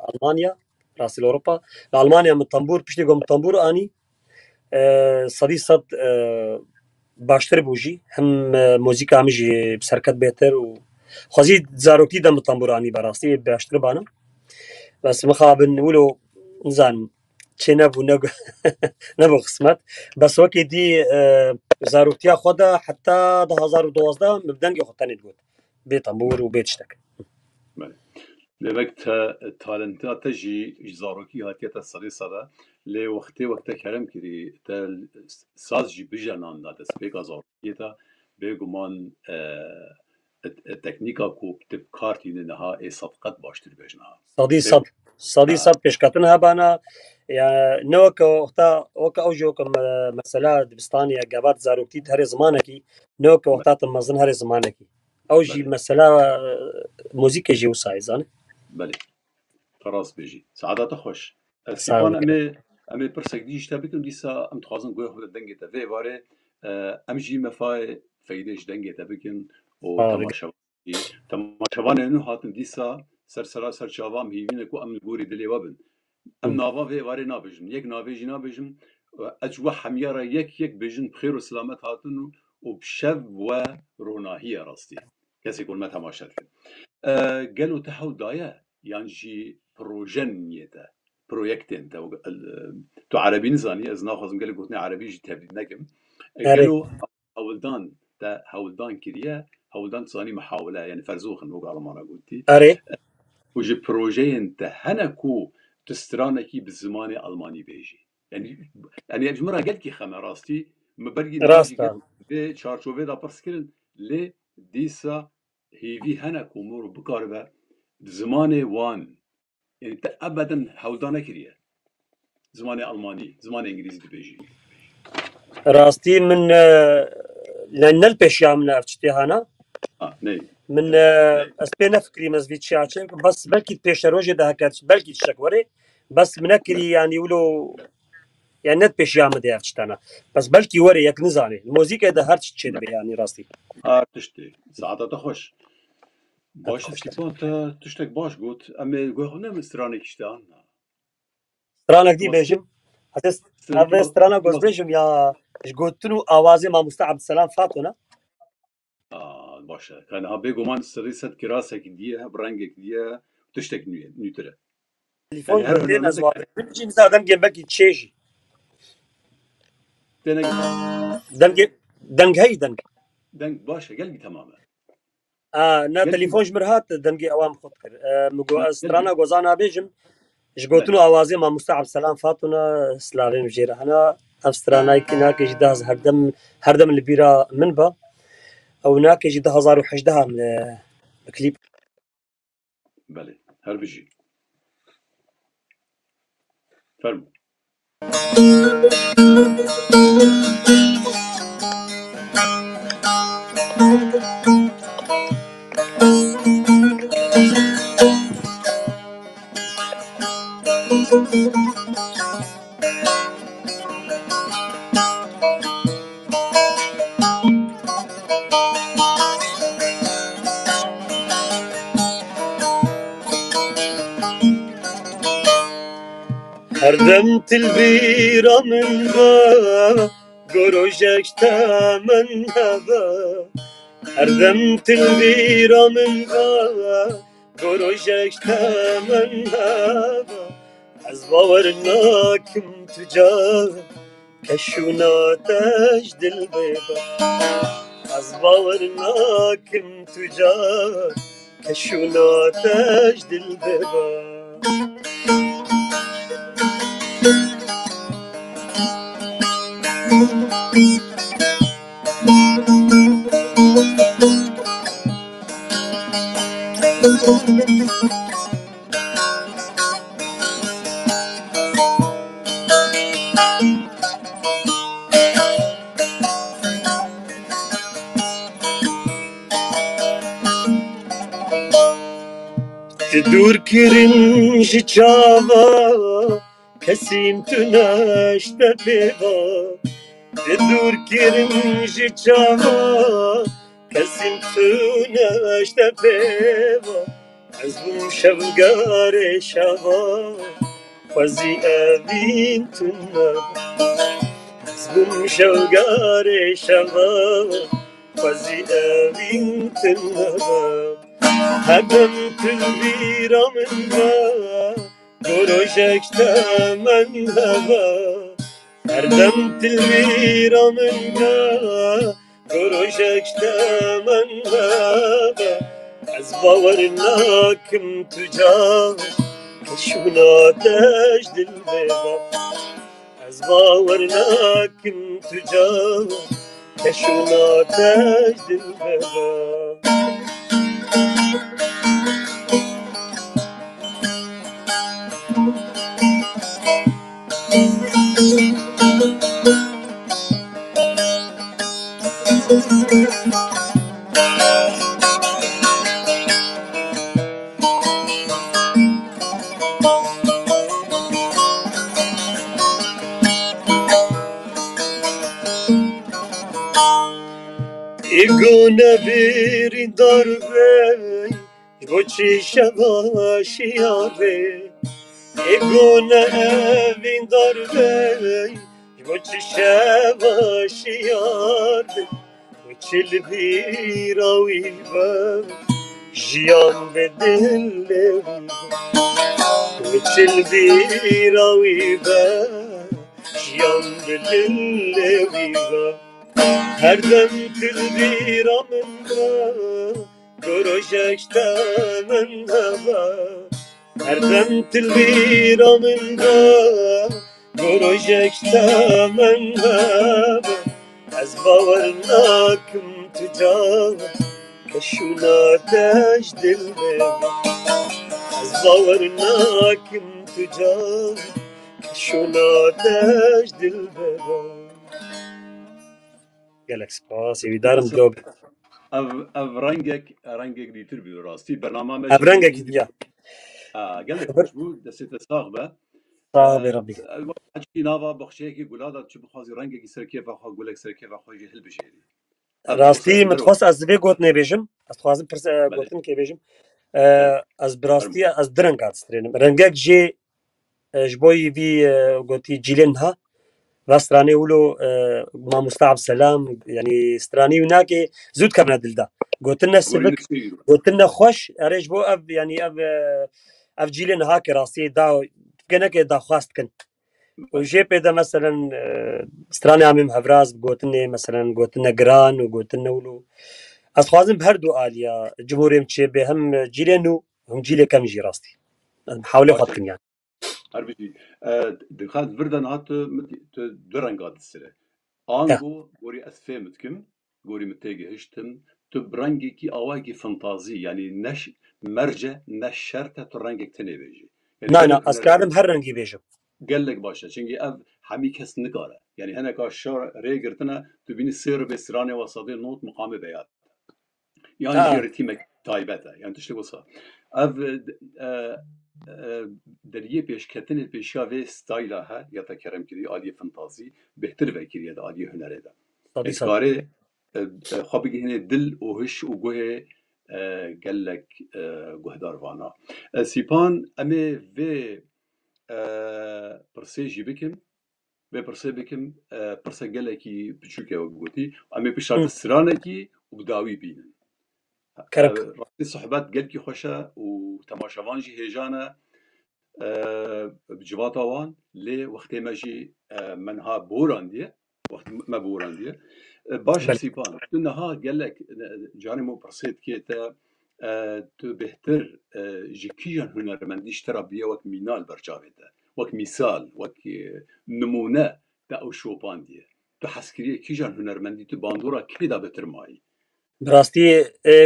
S7: المانيا راس اوروبا المانيا من طنبور بشتي قوم طنبور اني صدي صد باشتر بوجي هم موزيكا مجي بسركت بيتر وخزيد زاروكتي دم طنبوراني براسي باشتر بانا بس مخابن ولو نزان چنبو نبو قسمت بس وكي دي زاروكتيا خدا حتى 2012 مبدنجي خوتني تقول بيت طنبور وبيت شتك
S2: لوقت تالنتا تجي زاروكي هاتيتا الصدي صدا لوقت كرم كري تال ساز جي بجنان دا تسبيك زاروكيتا بيغمان التكنيكا كو بتب كارتي نها اي صفقات باشتر بجنها
S7: صدي صد بيشكاتنها بانا يعني نوك وقتا اوجو كم مسألة دبستانية قابات زاروكتي هري زمانكي نوك وقتا تمزن هري زمانكي اوجي مسألة موزيكا جي وسايزان
S2: بله فراس بيجي سعادات خوش سيبان امي برسك دي اشتبكم ديسا ام تخازن قوي خود دنگي تفي واره ام جي مفاي فايدش دنگي تبكن و تماشوان انو هاتن ديسا سر چاوام هيوين كو ام الگوري دلي وابن ام ناوا في واره نابجن يك نابجي نابجن اجوا حميارا يك بجن بخير وسلامت هاتن وبشب وروناهية راستي كسي كل ما تماشت قالوا تحو دايا يعني جي بروجنيتا بروجكتين تو عربي نزاني از ناخذ قال قلتني عربي جي تبديد نجم قالوا هولدان كريا هولدان تصاني محاولة يعني فرزوخن وقع على ما انا قلتي
S7: اري
S2: وجي بروجي انت هنكو تسترانكي بالزمان الماني بيجي يعني بجمرة قلت كي خمراستي مبرگی
S7: راستا
S2: به چارچوبه دا پرس کردن لی دیسا هیوی هنه کومور بکار به زمان وان یعنی تا ابدا هودا نکریه زمان آلمانی زمان انگلیزی دبیجی
S7: راستي من لأن البشيا من أرتشتي هنا
S2: نه
S7: من أسبنا فكري مزفيت شاعر بس بلكي بيشروجي ده كاتش بلكي الشكوري بس منكري يعني يقولوا يعني نت بيشيا مدي أرتشتنا بس بلكي وري يك نزاني الموسيقى ده هرتش تشد يعني راستي
S2: تشتي ساعات تخش باش ستيفان تشتك باش قلت أما قلنا من استراني كشتان
S7: استرانا دي بيجم حتى هذا استرانا قص بيجم يا إيش قلتلو آوازي مع مستعب السلام فاتونا
S2: باشا كان هبي قمان سريسات كراسك ديها برنجك ديها تشتك نيوترا
S7: تليفون قلتين أزوار بيجي مثلا دم جنبك تشيجي دنج هي دنج
S2: باشا قلبي تماما
S7: نا تليفون جمرهات دنجي أوام خطر مجو استرانا قزانا بيجم إيش قلتلو آوازي مع مستعب السلام فاتونا سلافين بجيرة أنا أسترانا يكنا كجداز هردم البيرة منبا أو ناك يجي 2018 من الكليب
S2: بله هر بيجي فرمو
S10: هردم البيرة من با قروجك تامن هذا هردم البيرة من با قروجك تامن هذا أزبورناكم تجاه كشونا تجد البيضة أزبورناكم تجاه كشونا تجد البيضة تدور كرنج جاوا كسيم تناشت بيبا تدور كرنج جاوا كسيم تناشت بيبا عزبم شوقار شوا وزي أبين تنا عزبم شوقار شوا وزي أبين تنا هدمت البيرة منها قروجك تمن هوا هدمت البيرة منها قروجك تمن هوا أزبورناكم تجاه كشونا تجد البيضة أزبورناكم تجاه كشونا تجد البيضة يقونا بيري ضربي يبوشي شباشي ياري يقونا بين ضربي يبوشي شباشي ياري وشي البيرا ويبا جيان بدل وشي البيرا ويبا جيان بدل ويبا هردم البيرة منها قروجك تمن هوا هردم البيرة منها قروجك تمن هوا از باور ناکم تو جا کشوناتش دل ببر از باور ناکم تو جا کشوناتش دل ببر گلک سپاس ایویدارم جواب
S2: اف رنگك ديتر براستي برنامج
S7: اف رنگك دیا
S2: قال لك مشبوط دست صاغبه
S7: صاحب ربي
S2: حكي نافا بخشيكي قولادا تشي بخازي رنگك سر كيف اخو قول لك سر كيف اخو يجي هل بشيري
S7: راستی متخواست از وی گوت نبیجم از خوازم پرس گوتن که بیجم از براستی از درنگات سترینم رنگک جی جبوی وی گوتی جیلن ها واستراني ولو ما مستعب سلام يعني استراني وناكي زود كبنا دلدا قلت لنا السبك قلت لنا خوش اريج بو اب يعني اب جيلين هاك راسي دا كنك دا خواست كن وجي بيدا مثلا استراني عميم هفراز قلت لنا مثلا قلت لنا جران وقلت لنا ولو اصخوازم بهردو اليا جمهوريم تشي بهم جيلينو هم جيلي كم جي راستي محاولة خاطكن يعني
S2: هربجي دخلت فردن هات درنگات السره آنگو گوری اسفهمتكم گوری متاجي هشتم تبرنگي كي اواجي فانتازي يعني نش مرجع نش شرطة ترنگك تنبيجي
S7: نا اسكارم هر رنگي بيجم
S2: قال لك باشا چنگي اف همي كس نقاره يعني هنا كاشار ريغرتنا تبين السير بسرانه وصدي نوت مقام بيات يعني جيرتيمك تايبته يعني تشتي وصا اف دریه پیشکتن پیشاوی ستایل ها یا تا کرم کردی عالی فانتازی بهتر وکیلی دا عالی هنره دا. کاره خوابی که هنه دل و هش و گوه گلک گهدار وانا. سیپان امی و پرسه جی بکم و پرسه بکم پرسه گلکی بچوکه و گوتی امی پیشات سرانه کی و بداوی بینن. راستی صحبت گلکی خوشه و تماشاوان جی هیجانه بجوات آوان لی وقتی ماجی منها بوران دیه وقت ما بوران دیه باش سیپان تو نها گلک جانی مو پرسید که تو بهتر جکیان هنرمندیش ترا بیا وقت مینال برچاوه ده وقت مثال وقت نمونه تا او شوپان دیه تو حسکریه کیجان هنرمندی تو باندورا کی دا بهتر مایی
S7: براستی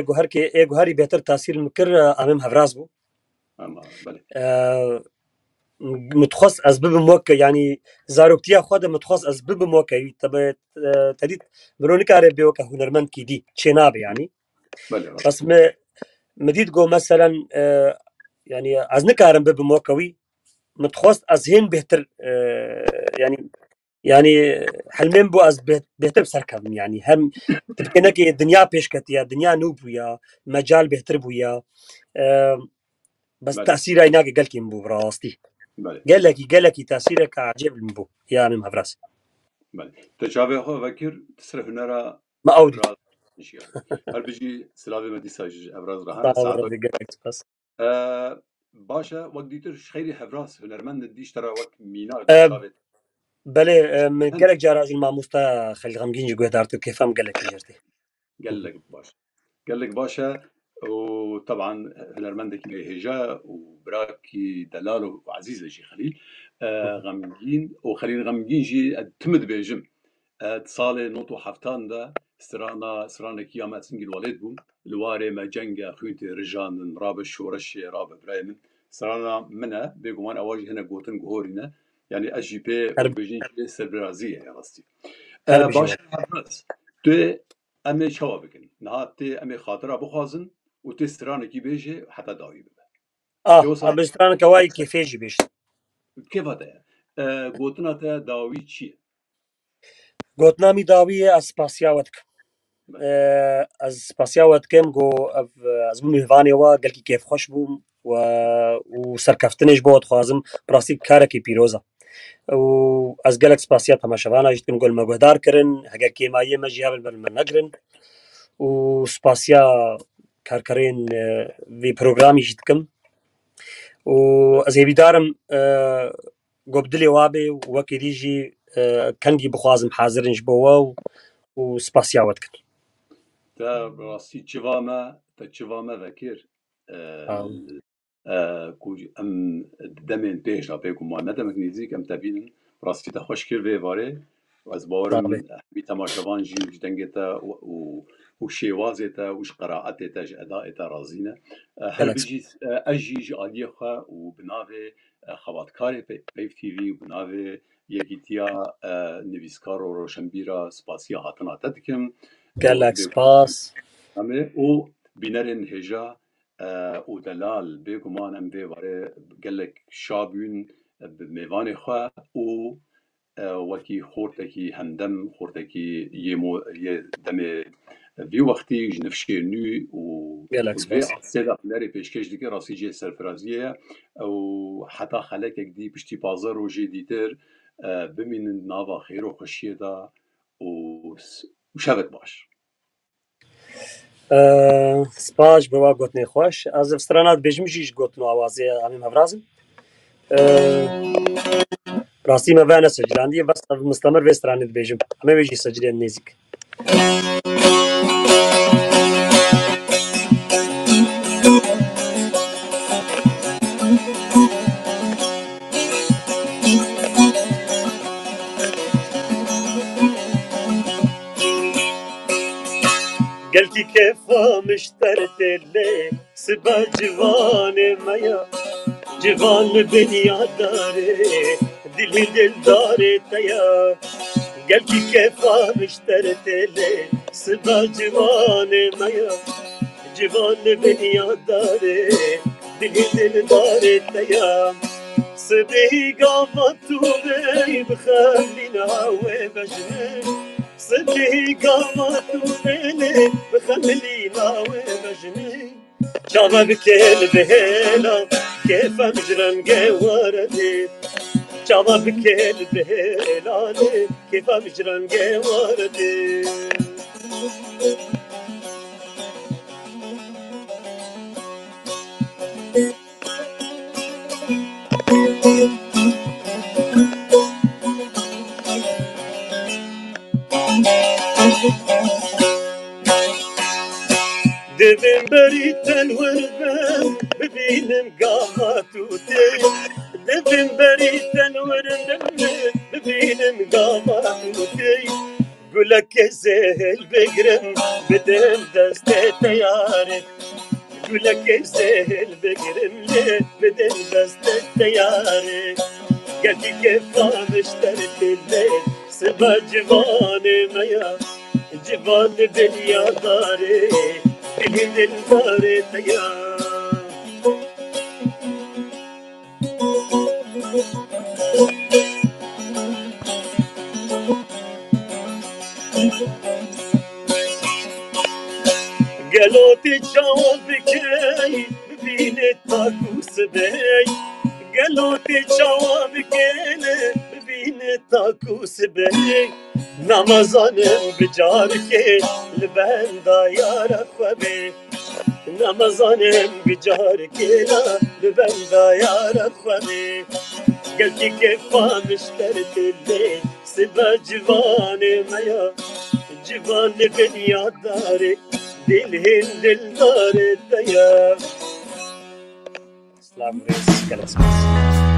S7: گوهر که گوهری بهتر تاثیر مکر امام هفراز بو
S2: بله
S7: متخصص از بموقع يعني زاروكتيا خود متخصص از بموقع تبع تديت برونيك عربي وك هنرمند كي دي تشيناب يعني بس مديد جو مثلا يعني از نكارم بموقعي متخصص از هين بهتر يعني حلمين بو از بهتر سركم يعني هم تبكنك الدنيا بيشكتيا الدنيا نوبويا مجال بهتر بويا بس تأثير عيناك قال كيم بو براستي قال لك تأثيرك عجيب المبو يا من هفراس
S2: تجابه هو فكر تصرف هنرا
S7: ما أودي
S2: هل بيجي سلافي مديساج أبراز رهان
S7: ساعدك
S2: باشا وقت ديتر خيري هفراس هنرمند ديش ترى وقت مينا
S7: بله من قال لك جاراج الماموستا خلي غمجين جوه دارتو كيف هم قال لك جرتي
S2: قال لك باشا وطبعا هنرمندك هجاء وبراكي دلال وعزيزة جي خليل غمجين وخليل غمجين جي تمد بيجم تصالي نوتو حفتان دا سرانا كيامات سنجل والد بوم الواري ما جنجا خوينتي رجان راب الشورشي راب برايمن سرانا منا بيقومان اواجه هنا قوتن قهورينا يعني اجي بي بيجين جي سربرازية يا رستي باشا حفرز تو امي شوا بكن نهاتي امي خاطرة بخوازن وتي سرانا كي بيجي حتى داوي ببا
S7: بسترانا كواي كيف يجي بيش
S2: كيف هذا قوتنا تا داوي چيه
S7: قوتنا مي داوي اسباسياوتك اسباسياوتكم جو از مهواني وا قال كيف خوش بوم وسركفتنش بود خوازم براسي كاركي بيروزا و از قالك سباسيا تماشاوانا جيت نقول ما قدار كرن هكا كيمايه ما جياب المنقرن و سباسيا كاركرين في بروجرامي جيتكم و از يبيدارم قبدلي وابي وكيديجي كنجي بخوازم حاضرين جبوا و سباسيا وتكن
S2: تا راسي تشوامه ذكر كوج ام دمن بيش ابيكم ما ندمك نيزيك ام تبين راسي تخوش كير في فاري از باورم بی تماشاوان جی جدنگتا و شێوازێتە وش قەراعەتێتە ئەدائێتە رازینە هەر بجی ئەژیژ ئالیەخوا و بناوێ خەواتکارێ پەیف تیڤی و بناوێ یەکیتیا نویسکار و ڕۆشنبیرە سپاسیە هاتناتە دکم
S7: gelek spas
S2: و بینەرên hêja û delal bêguman em vê warê gelek şabûn bi mêvanê xwe û wekî xortekî hemdem xortekî yê demê vî wextî ji nifşê nû û sêda hunerê pêşkêş dike rastî cê serfirazî ye ew heta xelekek dî piştî paza rojê dîtir bimînin nava xêr û xweşiyê da û şevek baş.
S7: سپاس به وا گوتنی خوش از افسترانات بجم جیش گوتنو آوازی امیم هفرازم راستی ما بنا سجلاندی بس مستمر به استرانت بجم همه بجی سجلین نزیک
S10: قلتي كيف مشترت لي سبا جوان ميا جوان بنيا داري دلي دل داري تيا قلتي كيف مشترت لي سبا جوان ميا جوان بنيا داري دلي دل داري تيا صدي قامت بي بخلينا وبجني صدي قامت بي بخلينا وبجني شعبا بكل بهلا كيف مجرم جواردي شعبا بكل بهلا كيف مجرم جواردي دبن بريتن وربن ببينم قاماتوتي دبن بريتن وربن ببينم قاماتوتي قولك زهل بقرم بدم دست تياري قولك زهل بقرم بدم دست تياري قلتي كيف مشترت الليل سبا جواني ميا جوان دنيا داري دلي دل داري تيا قالوتي جوابك ببيني تاكوس بي قالوتي جوابك ببيني تاكوس بي نمازانم بجارك لبندا يار خوبي نمازانم بجارك لبندا يار خوبي قلتي كيف مشترت الليل سبا جواني ميا جوان بنيا داري دلهن دل داري تيا
S7: سلام عليكم